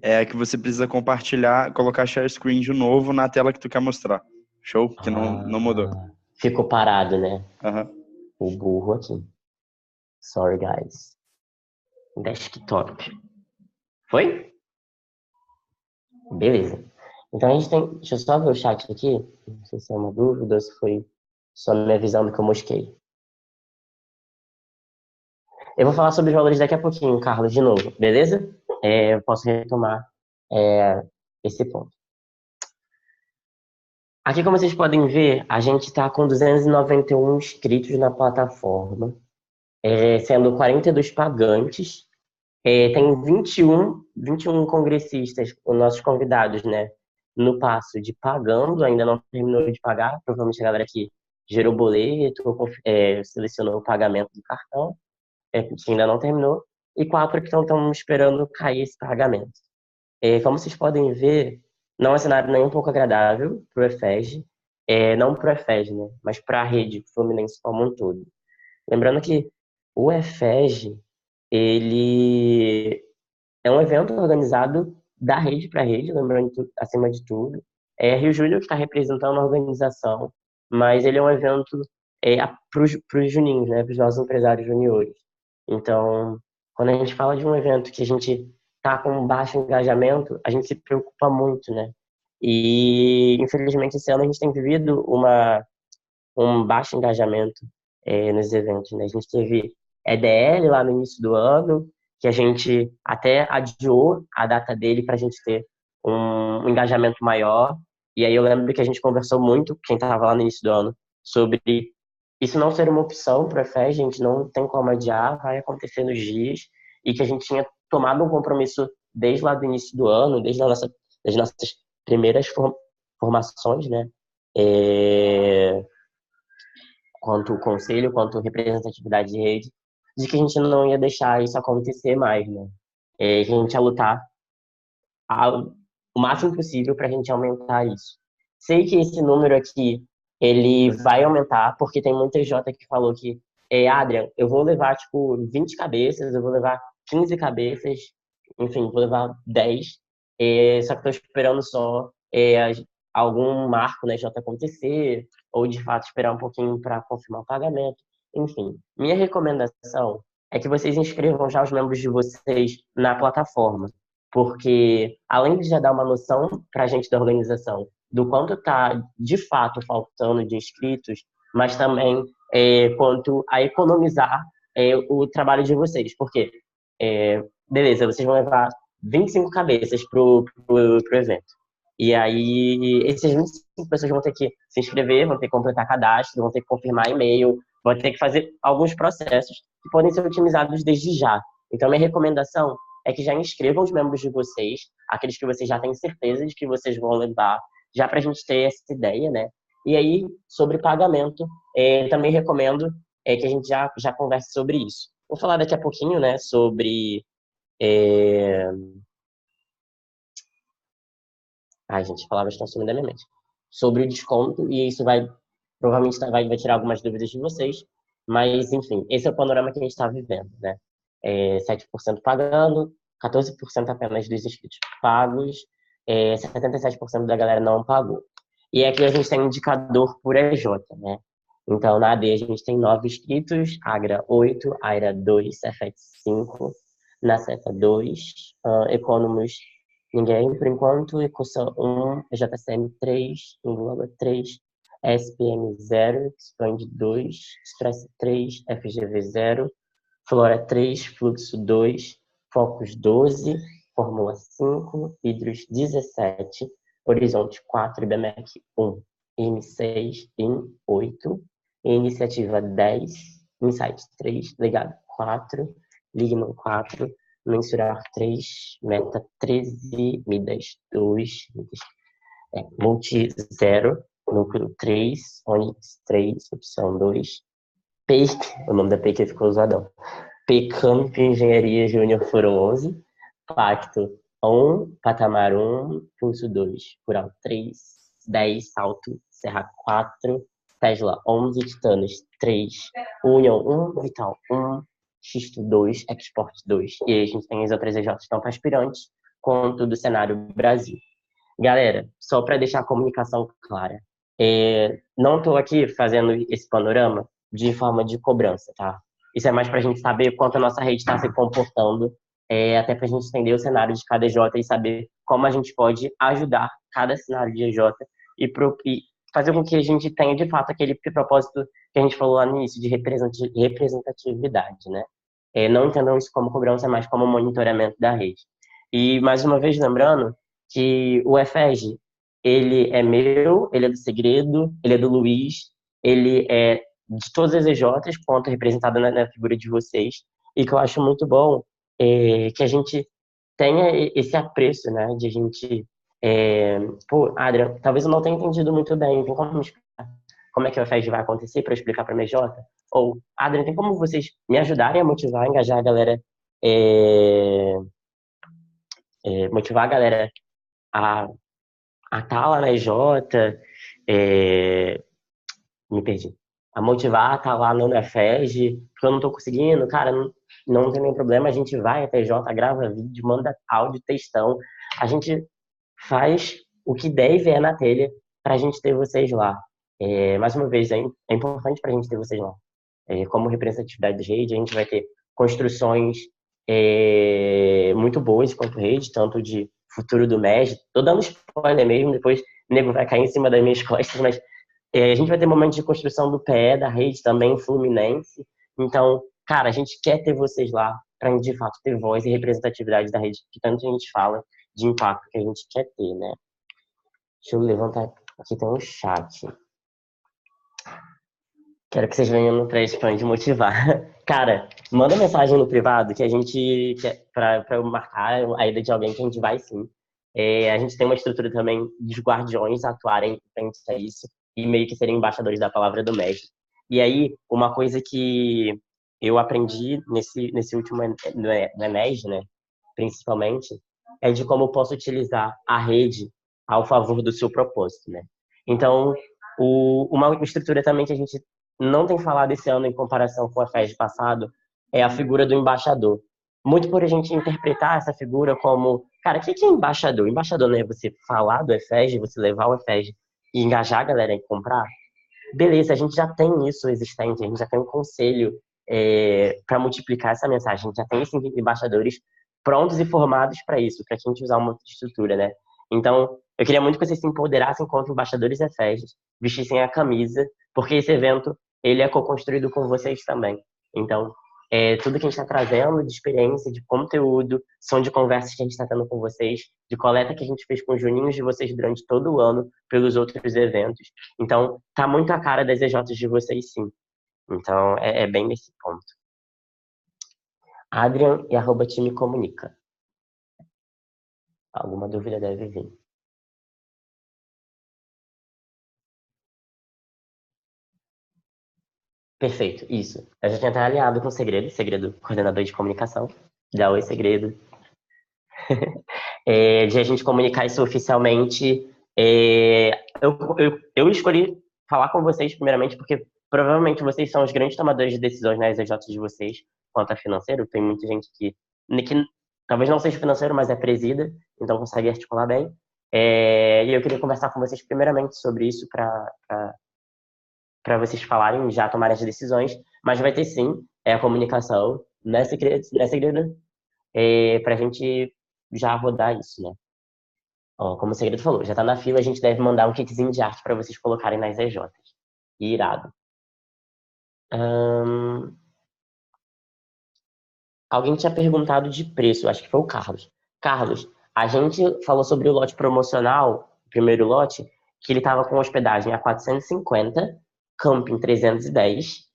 É que você precisa compartilhar, colocar share screen de novo na tela que tu quer mostrar. Show? Que não mudou. Ficou parado, né? Uhum. O burro aqui. Sorry, guys. Desktop. Foi? Beleza. Então a gente tem... Deixa eu só ver o chat aqui. Não sei se é uma dúvida ou se foi só me avisando que eu mosquei. Eu vou falar sobre os valores daqui a pouquinho, Carlos, de novo. Beleza? Eu posso retomar esse ponto. Aqui, como vocês podem ver, a gente está com 291 inscritos na plataforma, sendo 42 pagantes. Tem 21 congressistas, os nossos convidados, né, no passo de pagando, ainda não terminou de pagar, provavelmente a galera que gerou boleto, selecionou o pagamento do cartão, que ainda não terminou, e 4 que estão esperando cair esse pagamento. Como vocês podem ver, não é um cenário nem um pouco agradável para o EFEG, não para o EFEG, né, mas para a rede Fluminense como um todo. Lembrando que o EFEG, ele é um evento organizado da rede para rede, lembrando acima de tudo. Rio Júnior que está representando a organização, mas ele é um evento para os juninhos, né, para os nossos empresários juniores. Então, quando a gente fala de um evento que a gente está com baixo engajamento, a gente se preocupa muito, né? E, infelizmente, esse ano a gente tem vivido um baixo engajamento nos eventos, né? A gente teve EDL lá no início do ano, que a gente até adiou a data dele para a gente ter um engajamento maior. E aí eu lembro que a gente conversou muito, quem estava lá no início do ano, sobre isso não ser uma opção para a fé, a gente não tem como adiar, vai acontecer nos dias, e que a gente tinha tomado um compromisso desde lá do início do ano, das nossas primeiras formações, né? Quanto conselho, quanto representatividade de rede, de que a gente não ia deixar isso acontecer mais, né? Que a gente ia lutar o máximo possível para a gente aumentar isso. Sei que esse número aqui, ele vai aumentar, porque tem muita J que falou que, Adrian, eu vou levar, tipo, 20 cabeças, eu vou levar 15 cabeças, enfim, vou levar 10, só que estou esperando só algum marco na J acontecer, ou de fato esperar um pouquinho para confirmar o pagamento. Enfim, minha recomendação é que vocês inscrevam já os membros de vocês na plataforma, porque além de já dar uma noção para a gente da organização do quanto está de fato faltando de inscritos, mas também quanto a economizar o trabalho de vocês, porque beleza, vocês vão levar 25 cabeças pro evento. E aí, essas 25 pessoas vão ter que se inscrever, vão ter que completar cadastro, vão ter que confirmar e-mail, vão ter que fazer alguns processos que podem ser otimizados desde já. Então, minha recomendação é que já inscrevam os membros de vocês, aqueles que vocês já têm certeza de que vocês vão levar, já para a gente ter essa ideia, né? E aí, sobre pagamento, também recomendo que a gente já converse sobre isso. Vou falar daqui a pouquinho, né, sobre... Ai, gente, palavras estão sumindo da minha mente. Sobre o desconto, e isso provavelmente vai tirar algumas dúvidas de vocês, mas, enfim, esse é o panorama que a gente está vivendo, né? 7% pagando, 14% apenas dos inscritos pagos, 77% da galera não pagou. E aqui a gente tem um indicador por EJ, né? Então, na AD a gente tem 9 inscritos, Agra 8, Aira 2, Cefet 5, na CETA 2, Economus ninguém, por enquanto, Ecuação 1, JCM 3, Engloba 3, SPM 0, Expand 2, Stress 3, FGV 0, Flora 3, Fluxo 2, Focus 12, Fórmula 5, Hidros 17, Horizonte 4, BMEC 1, IN 6, IN 8, Iniciativa 10, Insight 3, Legado 4, Lignum 4, Mensurar 3, Meta 13, Midas 2, Multi 0, Núcleo 3, Onix 3, Opção 2, PEIC, o nome da PEIC ficou usadão, PCamp Engenharia Júnior Foro 11, Pacto 1, Patamar 1, Pulso 2, Rural 3, 10, Salto, Serra 4, Tesla 11, Titanos 3, União 1, Vital 1, Xisto 2, Export 2. E aí a gente tem as outras EJs, tanto aspirantes quanto do cenário Brasil. Galera, só para deixar a comunicação clara, não estou aqui fazendo esse panorama de forma de cobrança, tá? Isso é mais para a gente saber quanto a nossa rede está se comportando, até para a gente entender o cenário de cada EJ e saber como a gente pode ajudar cada cenário de EJ e fazer com que a gente tenha, de fato, aquele propósito que a gente falou lá no início, de representatividade, né? Não entendam isso como cobrança, mas como monitoramento da rede. E, mais uma vez, lembrando que o EFEG, ele é meu, ele é do Segredo, ele é do Luiz, ele é de todas as EJs, quanto representada na figura de vocês, e que eu acho muito bom que a gente tenha esse apreço, né, de a gente... pô, Adrian, talvez eu não tenha entendido muito bem, tem como me explicar como é que o EFEG vai acontecer para eu explicar para a MJ? Ou, Adrian, tem como vocês me ajudarem a motivar, a engajar a galera, motivar a galera a estar lá na EJ, me perdi, a motivar a estar lá no EFEG, porque eu não estou conseguindo, cara, não tem nenhum problema, a gente vai até EJ, grava vídeo, manda áudio, textão, a gente faz o que der e vier na telha para a gente ter vocês lá. Mais uma vez, é importante para a gente ter vocês lá. Como representatividade de rede, a gente vai ter construções muito boas quanto rede, tanto de futuro do MES. Tô dando spoiler mesmo, depois o nego vai cair em cima das minhas costas, mas a gente vai ter momentos de construção do PE, da rede também, Fluminense. Então, cara, a gente quer ter vocês lá para, de fato, ter voz e representatividade da rede, que tanto a gente fala de impacto que a gente quer ter, né? Deixa eu levantar. Aqui tem um chat. Quero que vocês venham para esse plano de motivar. Cara, manda mensagem no privado que a gente quer para eu marcar a ida de alguém que a gente vai sim. A gente tem uma estrutura também dos guardiões atuarem frente a isso e meio que serem embaixadores da palavra do mestre. E aí, uma coisa que eu aprendi nesse último no Enes, né, principalmente, é de como eu posso utilizar a rede ao favor do seu propósito, né? Então, uma estrutura também que a gente não tem falado esse ano em comparação com a FES passado é a figura do embaixador. Muito por a gente interpretar essa figura como, cara, o que é embaixador? Embaixador não é você falar do EFES, você levar o EFES e engajar a galera em comprar? Beleza, a gente já tem isso existente, a gente já tem um conselho para multiplicar essa mensagem, a gente já tem esses embaixadores prontos e formados para isso, para a gente usar uma estrutura, né? Então, eu queria muito que vocês se empoderassem enquanto embaixadores EFES, vestissem a camisa, porque esse evento, ele é co-construído com vocês também. Então, tudo que a gente está trazendo de experiência, de conteúdo, são de conversas que a gente está tendo com vocês, de coleta que a gente fez com os juninhos de vocês durante todo o ano, pelos outros eventos. Então, tá muito a cara das EJs de vocês, sim. Então, é bem nesse ponto. Adrian e @time comunica. Alguma dúvida deve vir. Perfeito, isso. Eu já tinha até alinhado com o Segredo, coordenador de comunicação. Dá oi, Segredo. De a gente comunicar isso oficialmente. Eu escolhi falar com vocês primeiramente porque provavelmente vocês são os grandes tomadores de decisões nas EJs de vocês quanto a financeiro. Tem muita gente que talvez não seja financeiro, mas é presida, então consegue articular bem. E eu queria conversar com vocês primeiramente sobre isso para vocês falarem, já tomarem as decisões, mas vai ter sim a comunicação, né, Segredo? Para a gente já rodar isso, né? Ó, como o Segredo falou, já tá na fila, a gente deve mandar um kitzinho de arte para vocês colocarem nas EJs. Irado. Alguém tinha perguntado de preço, acho que foi o Carlos. Carlos, a gente falou sobre o lote promocional, o primeiro lote, que ele estava com hospedagem a 450, camping 310,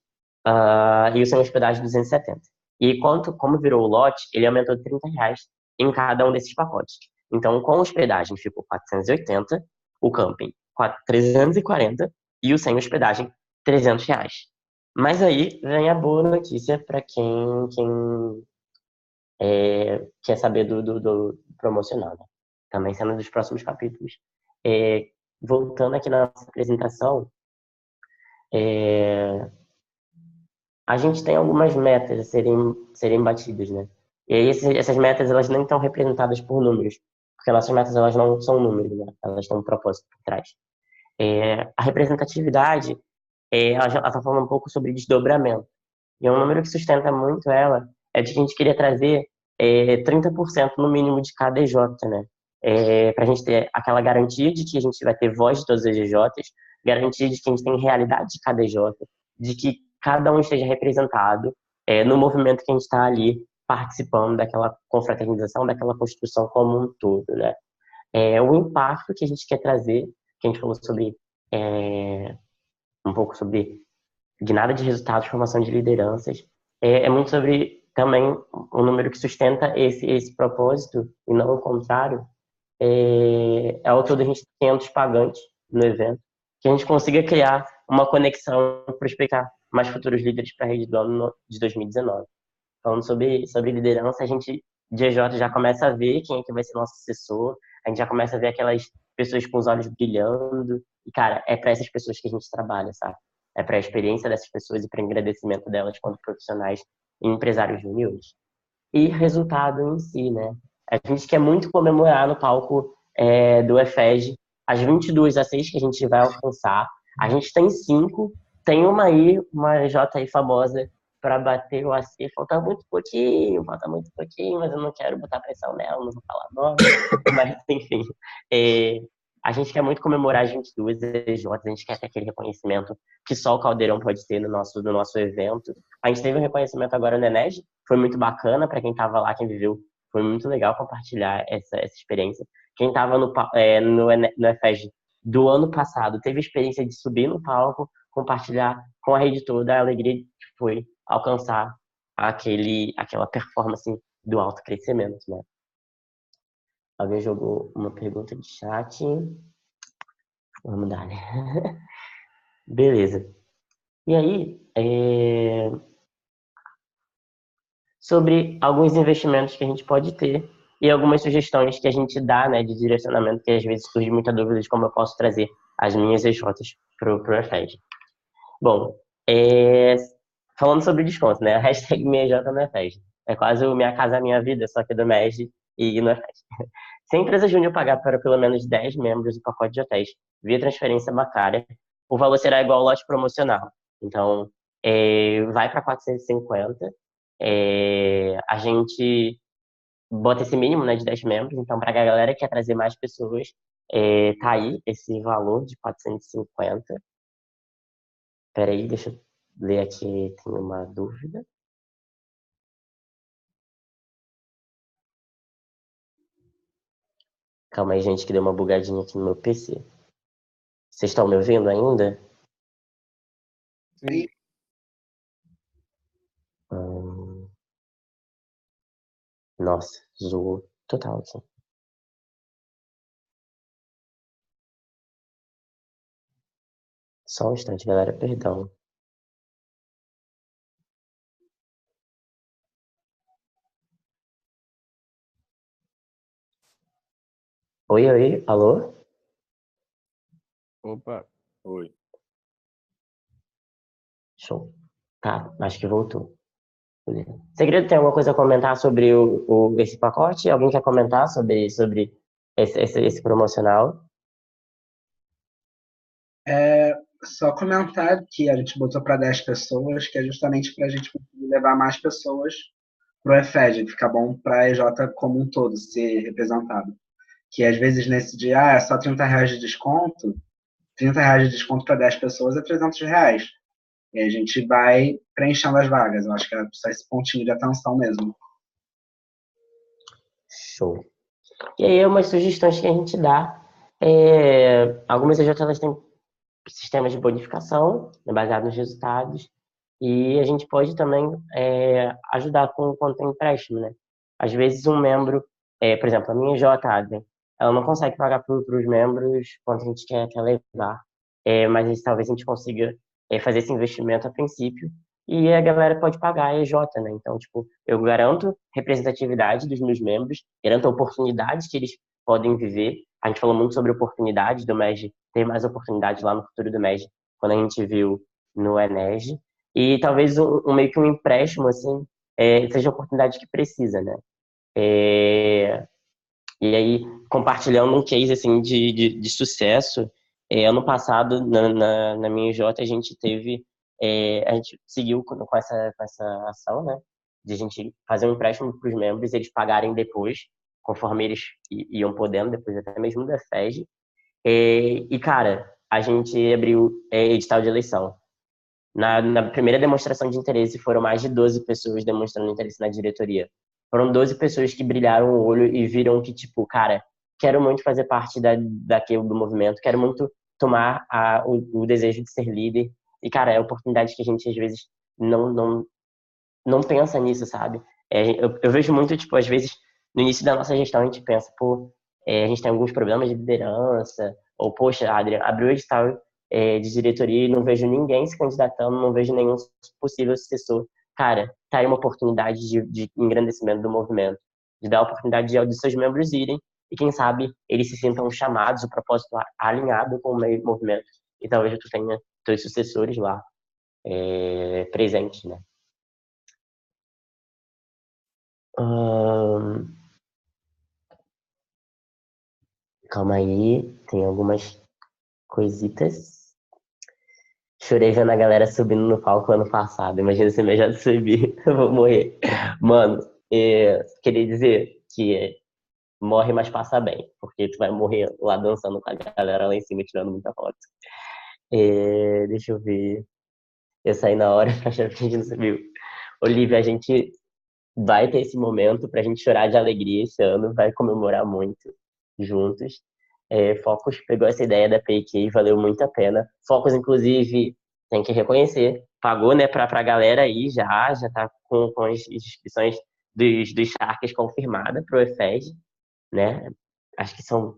e o sem hospedagem 270. E como virou o lote, ele aumentou de R$ 30 em cada um desses pacotes. Então, com hospedagem ficou 480, o camping 340 e o sem hospedagem R$ 300. Mas aí vem a boa notícia para quem quer saber do promocional, né? Também sendo dos próximos capítulos. Voltando aqui na nossa apresentação, a gente tem algumas metas a serem batidas, né? E aí essas metas, elas nem estão representadas por números, porque nossas metas, elas não são números, né? Elas têm um propósito por trás. A representatividade, ela está falando um pouco sobre desdobramento. E um número que sustenta muito ela é de que a gente queria trazer 30% no mínimo de cada EJ, né? Para a gente ter aquela garantia de que a gente vai ter voz de todas as EJs, garantia de que a gente tem realidade de cada EJ, de que cada um esteja representado no movimento que a gente está ali participando daquela confraternização, daquela construção como um todo, né? O impacto que a gente quer trazer, que a gente falou sobre um pouco sobre guinada de resultados, formação de lideranças, é muito sobre também um número que sustenta esse propósito e não o contrário. Ao todo a gente tem 500 pagantes no evento, que a gente consiga criar uma conexão para explicar mais futuros líderes para a rede do ano de 2019. Falando sobre liderança, a gente de EJ já começa a ver quem é que vai ser nosso assessor, a gente já começa a ver aquelas pessoas com os olhos brilhando, e cara, é para essas pessoas que a gente trabalha, sabe? É para a experiência dessas pessoas e para o engrandecimento delas como profissionais e empresários júniores. E resultado em si, né? A gente quer muito comemorar no palco do EFEG as 22 A6 que a gente vai alcançar. A gente tem 5, tem uma EJ aí famosa para bater o AC, falta muito pouquinho, mas eu não quero botar pressão nela, não vou falar nome. Mas, enfim, é, a gente quer muito comemorar as 22 EJs, a gente quer ter aquele reconhecimento que só o Caldeirão pode ter no nosso evento. A gente teve um reconhecimento agora no Enege, foi muito bacana para quem estava lá, quem viveu, foi muito legal compartilhar essa experiência. Quem estava no EFEG do ano passado teve a experiência de subir no palco, compartilhar com a rede toda a alegria que foi alcançar aquela performance do alto crescimento, né? Alguém jogou uma pergunta de chat. Vamos dar, né? Beleza. E aí, sobre alguns investimentos que a gente pode ter e algumas sugestões que a gente dá, né, de direcionamento, que às vezes surge muita dúvida de como eu posso trazer as minhas EJs pro EFED. Bom, falando sobre desconto, né? A hashtag minha EJ no EFED. É quase o Minha Casa Minha Vida, só que do MESD e no EFED. Se a empresa júnior pagar para pelo menos 10 membros o pacote de hotéis via transferência bancária, o valor será igual ao lote promocional. Então, vai para 450. A gente bota esse mínimo, né, de 10 membros. Então, para a galera que quer trazer mais pessoas, tá aí esse valor de 450. Peraí, deixa eu ler aqui, tem uma dúvida. Calma aí, gente, que deu uma bugadinha aqui no meu PC. Vocês estão me ouvindo ainda? Sim. Nossa, zoou total aqui. Só um instante, galera, perdão. Oi, oi, alô? Opa, oi. Show. Tá, acho que voltou. Beleza. Segredo, tem alguma coisa a comentar sobre esse pacote? Alguém quer comentar sobre esse promocional? Só comentar que a gente botou para 10 pessoas, que é justamente para a gente conseguir levar mais pessoas para o EFED, ficar bom para a EJ como um todo ser representado. Que às vezes nesse dia é só R$ 30 de desconto, R$ 30 de desconto para 10 pessoas é R$ 300. E a gente vai preenchendo as vagas. Eu acho que é só esse pontinho de atenção mesmo. Show. E aí, umas sugestões que a gente dá. Algumas EJ elas têm sistemas de bonificação, né, baseado nos resultados, e a gente pode também ajudar quando tem empréstimo, né? Às vezes um membro, por exemplo, a minha J, Adrian, ela não consegue pagar para os membros quanto a gente quer levar, mas talvez a gente consiga fazer esse investimento a princípio e a galera pode pagar a EJ, né? Então, tipo, eu garanto representatividade dos meus membros, garanto a oportunidade que eles podem viver. A gente falou muito sobre oportunidades do MEG, ter mais oportunidades lá no futuro do MEG, quando a gente viu no Enege. E talvez meio que um empréstimo, assim, seja a oportunidade que precisa, né? E aí, compartilhando um case, assim, de sucesso, ano passado, na minha J, a gente teve, a gente seguiu com essa ação, né? De a gente fazer um empréstimo para os membros, eles pagarem depois, conforme eles iam podendo, depois até mesmo da FED. Cara, a gente abriu edital de eleição. Na primeira demonstração de interesse, foram mais de 12 pessoas demonstrando interesse na diretoria. Foram 12 pessoas que brilharam o olho e viram que, tipo, cara, quero muito fazer parte daquele do movimento, quero muito tomar o desejo de ser líder. E, cara, é a oportunidade que a gente, às vezes, não pensa nisso, sabe? Eu vejo muito, tipo, às vezes, no início da nossa gestão, a gente pensa, pô, a gente tem alguns problemas de liderança, ou, poxa, Adriano, abriu o edital de diretoria e não vejo ninguém se candidatando, não vejo nenhum possível sucessor. Cara, tá aí uma oportunidade de engrandecimento do movimento, de dar a oportunidade de seus membros irem e, quem sabe, eles se sintam chamados, o propósito alinhado com o meio movimento. E talvez tu tenha teus sucessores lá presentes, né? Calma aí, tem algumas coisitas. Chorei vendo a galera subindo no palco ano passado. Imagina se eu já subir, eu vou morrer. Mano, queria dizer que morre, mas passa bem. Porque tu vai morrer lá dançando com a galera lá em cima, tirando muita foto. Deixa eu ver. Eu saí na hora, achando que a gente não subiu. Olivia, a gente vai ter esse momento pra gente chorar de alegria esse ano, vai comemorar muito juntos. Focus pegou essa ideia da PK, valeu muito a pena. Focus, inclusive, tem que reconhecer, pagou, né, pra galera aí já tá com as inscrições dos Sharks confirmadas pro EFED, né? Acho que são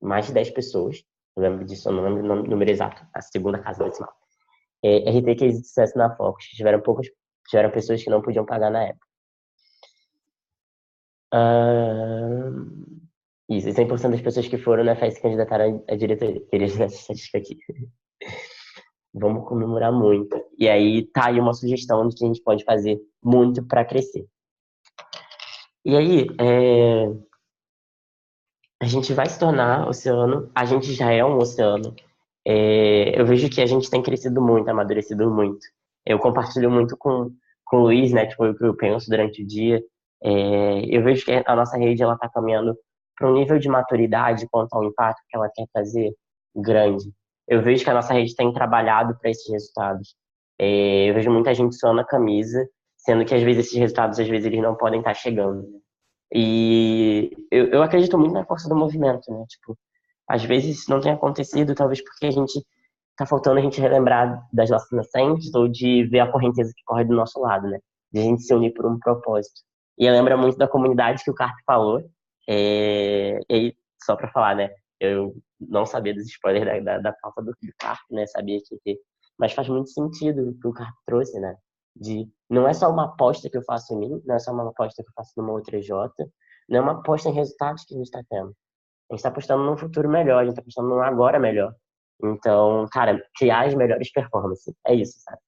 mais de 10 pessoas. Eu lembro disso, eu não lembro o número exato, a segunda casa decimal. RT Case de sucesso na Focus. Tiveram pessoas que não podiam pagar na época. Isso, e 100% das pessoas que foram na festa se candidataram à diretoria. Queria dar essa estatística aqui. Vamos comemorar muito. E aí tá aí uma sugestão de que a gente pode fazer muito para crescer. E aí, a gente vai se tornar oceano, a gente já é um oceano. Eu vejo que a gente tem crescido muito, amadurecido muito. Eu compartilho muito com o Luiz, né, tipo, o que eu penso durante o dia. Eu vejo que a nossa rede ela está caminhando para um nível de maturidade quanto ao impacto que ela quer fazer grande. Eu vejo que a nossa rede tem trabalhado para esses resultados. Eu vejo muita gente suando a camisa, sendo que às vezes esses resultados, às vezes eles não podem estar chegando. E eu acredito muito na força do movimento, né? Tipo, às vezes isso não tem acontecido, talvez porque a gente tá faltando a gente relembrar das nossas nascentes ou de ver a correnteza que corre do nosso lado, né? De a gente se unir por um propósito. E lembra muito da comunidade que o Carp falou. E só pra falar, né? Eu não sabia dos spoilers da pauta do Carp, né? Sabia que ia ter. Mas faz muito sentido o que o Carp trouxe, né? Não é só uma aposta que eu faço em mim, não é só uma aposta que eu faço numa outra J, não é uma aposta em resultados que a gente está tendo. A gente está apostando num futuro melhor, a gente está apostando num agora melhor. Então, cara, criar as melhores performances. É isso, sabe?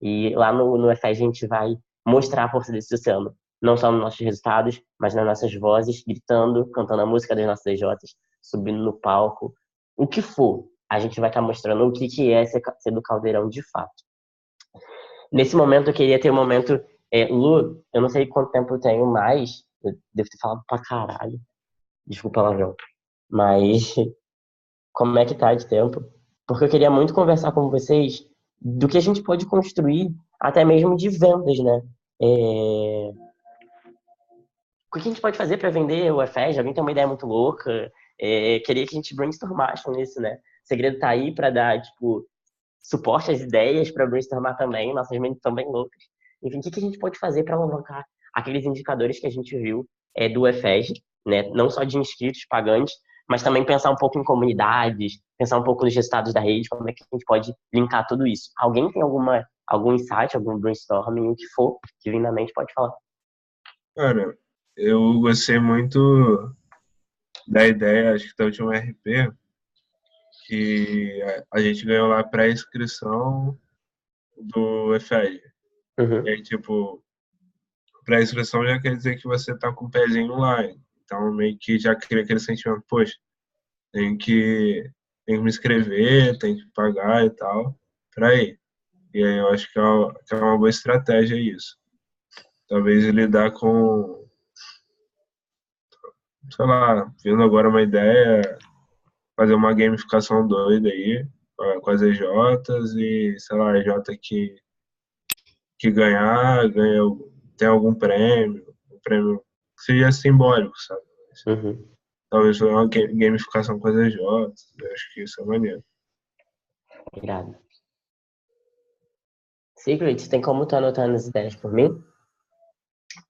E lá no EFE a gente vai mostrar a força desse oceano. Não só nos nossos resultados, mas nas nossas vozes, gritando, cantando a música das nossas EJs, subindo no palco. O que for, a gente vai estar mostrando o que é ser do Caldeirão de fato. Nesse momento, eu queria ter um momento. Lu, eu não sei quanto tempo eu tenho mais. Eu devo ter falado pra caralho. Desculpa, palavrão. Mas como é que tá de tempo? Porque eu queria muito conversar com vocês do que a gente pode construir, até mesmo de vendas, né? O que a gente pode fazer para vender o EFES? Alguém tem uma ideia muito louca? Queria que a gente brainstormasse nisso, né? O segredo tá aí para dar, tipo, suporte às ideias, para brainstormar também. Nossas mentes estão bem loucas. Enfim, o que a gente pode fazer para alavancar aqueles indicadores que a gente viu do EFES, né? Não só de inscritos pagantes, mas também pensar um pouco em comunidades, pensar um pouco nos resultados da rede, como é que a gente pode linkar tudo isso. Alguém tem algum insight, algum brainstorming, o que for, que vem na mente, pode falar. Cara, eu gostei muito da ideia, acho que da última RP, que a gente ganhou lá pré-inscrição do EFEG. Uhum. E aí, tipo, pré-inscrição já quer dizer que você tá com o pezinho lá. Então, meio que já cria aquele sentimento, poxa, tem que me inscrever, tem que pagar e tal, pra ir. E aí eu acho que é uma boa estratégia isso. Talvez lidar com, sei lá, vindo agora uma ideia, fazer uma gamificação doida aí, com as EJs e, sei lá, a EJ que tem algum prêmio, um prêmio que seja simbólico, sabe? Uhum. Talvez fazer uma gamificação com as EJs, eu acho que isso é maneiro. Irado. Secret, tem como tu anotando as ideias por mim?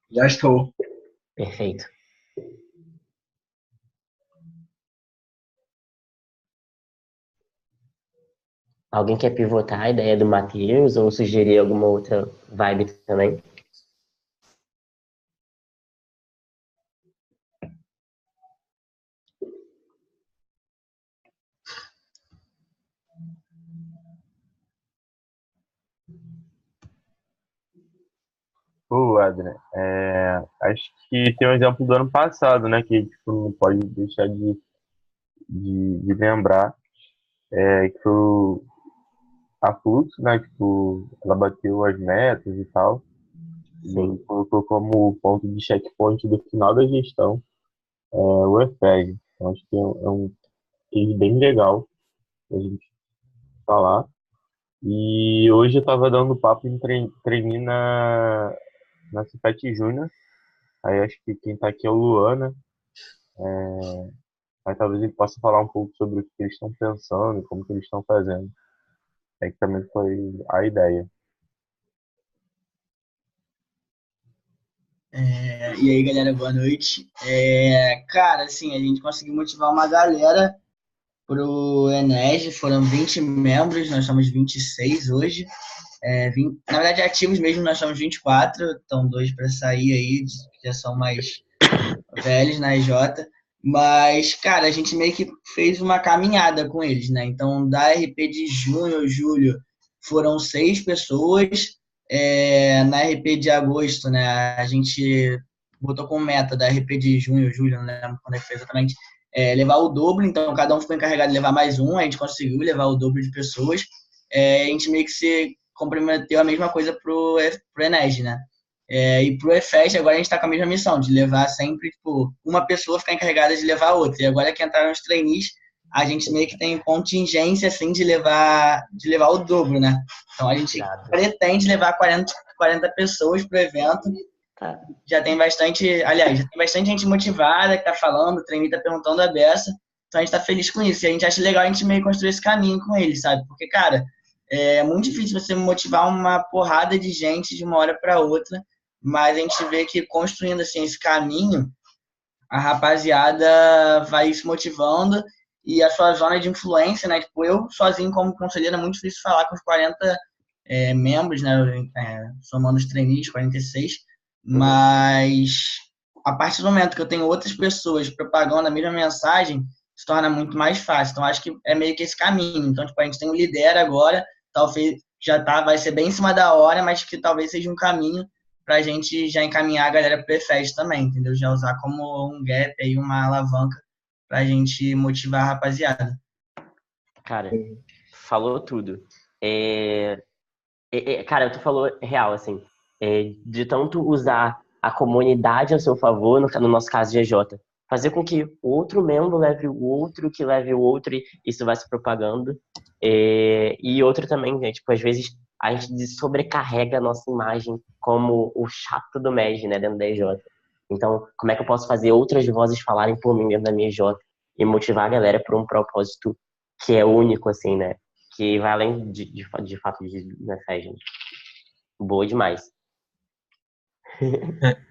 Já estou. Perfeito. Alguém quer pivotar a ideia do Matheus ou sugerir alguma outra vibe também? Adrian, acho que tem um exemplo do ano passado, né, que tipo, não pode deixar de lembrar, que foi a Fluxo, né? Tipo, ela bateu as metas e tal. E Sim. colocou como ponto de checkpoint do final da gestão o EFEG. Então, acho que é um case bem legal a gente falar. E hoje eu estava dando papo em treininho na Cefet Júnior. Aí acho que quem tá aqui é o Luan, né? Aí talvez ele possa falar um pouco sobre o que eles estão pensando, como que eles estão fazendo. É que também foi a ideia. E aí, galera, boa noite. Cara, assim, a gente conseguiu motivar uma galera pro Enege, foram 20 membros, nós somos 26 hoje. Na verdade, ativos mesmo, nós somos 24, estão dois para sair aí, que já são mais velhos na EJ. Mas, cara, a gente meio que fez uma caminhada com eles, né? Então, da RP de junho, julho, foram 6 pessoas. Na RP de agosto, né? A gente botou como meta da RP de junho, julho, não lembro quando é que foi exatamente, levar o dobro. Então, cada um ficou encarregado de levar mais um. A gente conseguiu levar o dobro de pessoas. A gente meio que se comprometeu a mesma coisa pro Enege, né? E pro EFEST, agora a gente está com a mesma missão, de levar sempre, tipo, uma pessoa ficar encarregada de levar a outra. E agora que entraram os trainees, a gente meio que tem contingência, assim, de levar o dobro, né? Então a gente Nada. pretende levar 40 pessoas pro evento. Tá. Já tem bastante, aliás, já tem bastante gente motivada que tá falando, o trainee tá perguntando a beça. Então a gente tá feliz com isso. E a gente acha legal a gente meio construir esse caminho com eles, sabe? Porque, cara, é muito difícil você motivar uma porrada de gente de uma hora para outra, mas a gente vê que construindo assim esse caminho, a rapaziada vai se motivando e a sua zona de influência, né? Tipo, eu sozinho como conselheiro é muito difícil falar com os 40 membros, né? Somando os trainees, 46, Uhum. mas a partir do momento que eu tenho outras pessoas propagando a mesma mensagem, se torna muito mais fácil. Então, acho que é meio que esse caminho. Então, tipo, a gente tem um líder agora, talvez vai ser bem em cima da hora, mas que talvez seja um caminho para a gente já encaminhar a galera para o EFEST também, entendeu? Já usar como um gap aí, uma alavanca para a gente motivar a rapaziada. Cara, falou tudo. Cara, tu falou real, assim, de tanto usar a comunidade a seu favor, no nosso caso de EJ, fazer com que o outro membro leve o outro, que leve o outro, e isso vai se propagando. E outro também, né, tipo, às vezes a gente sobrecarrega a nossa imagem como o chato do MEG, né, dentro da EJ. Então, como é que eu posso fazer outras vozes falarem por mim dentro da minha EJ e motivar a galera por um propósito que é único, assim, né? Que vai além de fato de mensagem. Boa demais.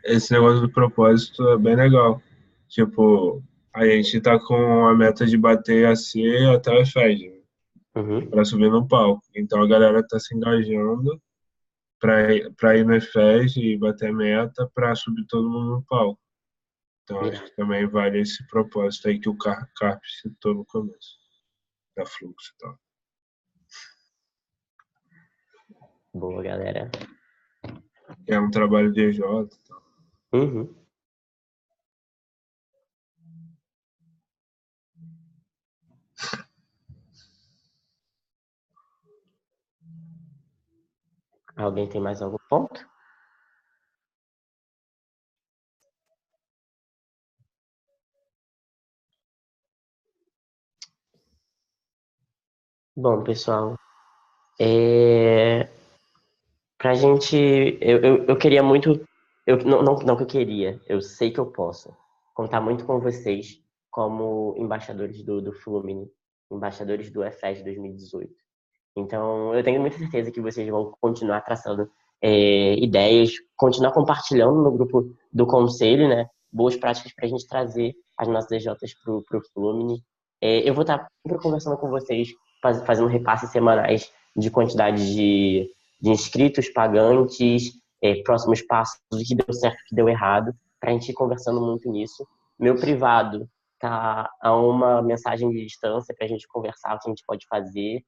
Esse negócio do propósito é bem legal. Tipo, a gente tá com a meta de bater a C até o EFED, né, Uhum. para subir no palco. Então a galera tá se engajando para ir no EFED e bater a meta para subir todo mundo no palco. Então acho que também vale esse propósito aí que o Carp citou no começo, da Fluxo e tal. Boa, galera. É um trabalho de EJ e tal. Uhum. Alguém tem mais algum ponto? Bom, pessoal, pra gente, eu queria muito, não que eu queria, eu sei que eu posso contar muito com vocês como embaixadores do Flumini, embaixadores do EFES 2018. Então, eu tenho muita certeza que vocês vão continuar traçando ideias, continuar compartilhando no grupo do conselho, né? Boas práticas para a gente trazer as nossas EJs para o Flumini. Eu vou estar sempre conversando com vocês, fazendo repasses semanais de quantidade de inscritos, pagantes, próximos passos, o que deu certo, o que deu errado, para a gente ir conversando muito nisso. Meu privado tá a uma mensagem de distância para a gente conversar o que a gente pode fazer,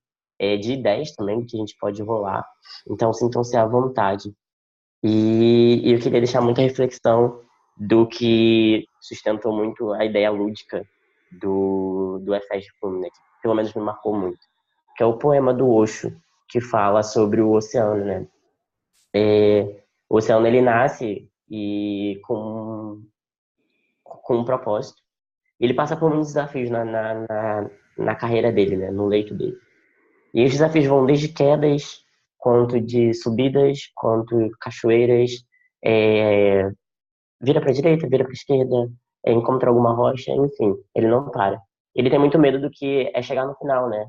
de ideias também que a gente pode rolar. Então, sintam-se à vontade. E eu queria deixar muita reflexão do que sustentou muito a ideia lúdica do EFES Fluminense, que pelo menos me marcou muito, que é o poema do Osho, que fala sobre o oceano, né? O oceano, ele nasce e com um propósito. Ele passa por muitos desafios na carreira dele, né? No leito dele. E os desafios vão desde quedas, quanto de subidas, quanto cachoeiras, vira para direita, vira para esquerda, encontra alguma rocha, enfim, ele não para. Ele tem muito medo do que é chegar no final, né?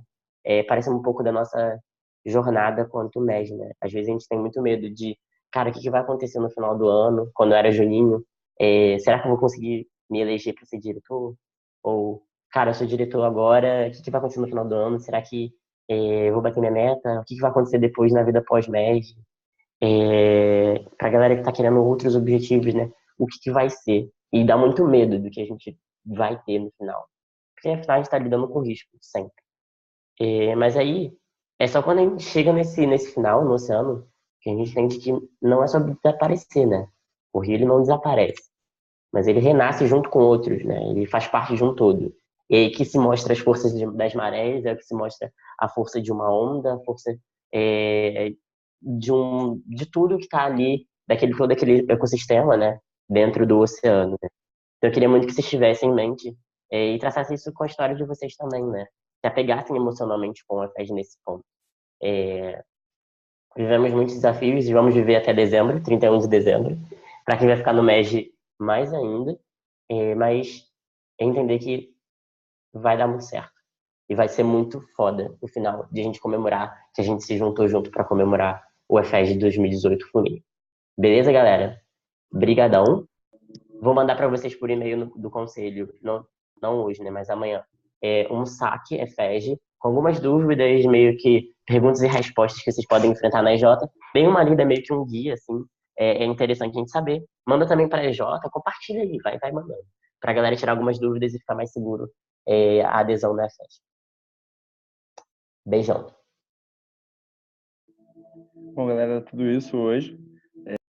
Parece um pouco da nossa jornada quanto MEG, né? Às vezes a gente tem muito medo de, cara, o que vai acontecer no final do ano, quando eu era Juninho? Será que eu vou conseguir me eleger para ser diretor? Ou, cara, eu sou diretor agora, o que vai acontecer no final do ano? Será que eu vou bater minha meta? O que vai acontecer depois na vida pós-MEG? Pra galera que tá querendo outros objetivos, né? O que vai ser? E dá muito medo do que a gente vai ter no final. Porque afinal a gente tá lidando com risco, sempre. Mas aí, é só quando a gente chega nesse final, no oceano, que a gente entende que não é só desaparecer, né? O rio, ele não desaparece. Mas ele renasce junto com outros, né? Ele faz parte de um todo. E aí que se mostra as forças das marés, é o que se mostra a força de uma onda, a força de tudo que está ali, todo aquele ecossistema, né? Dentro do oceano, né? Então eu queria muito que vocês tivessem em mente e traçassem isso com a história de vocês também, né? Se apegassem emocionalmente com a FED nesse ponto. Vivemos muitos desafios e vamos viver até dezembro, 31 de dezembro. Para quem vai ficar no MEG, mais ainda. Mas entender que vai dar muito certo. E vai ser muito foda no final de a gente comemorar, que a gente se juntou junto para comemorar o EFES de 2018 Fluminense. Beleza, galera? Brigadão. Vou mandar para vocês por e-mail do conselho, não hoje, né, mas amanhã, um saque EFES com algumas dúvidas, meio que perguntas e respostas que vocês podem enfrentar na EJ. Bem uma lida, meio que um guia, assim. É interessante a gente saber. Manda também para a EJ, compartilha aí, vai mandando. Para a galera tirar algumas dúvidas e ficar mais seguro a adesão na EFES. Beijão. Bom, galera, tudo isso hoje.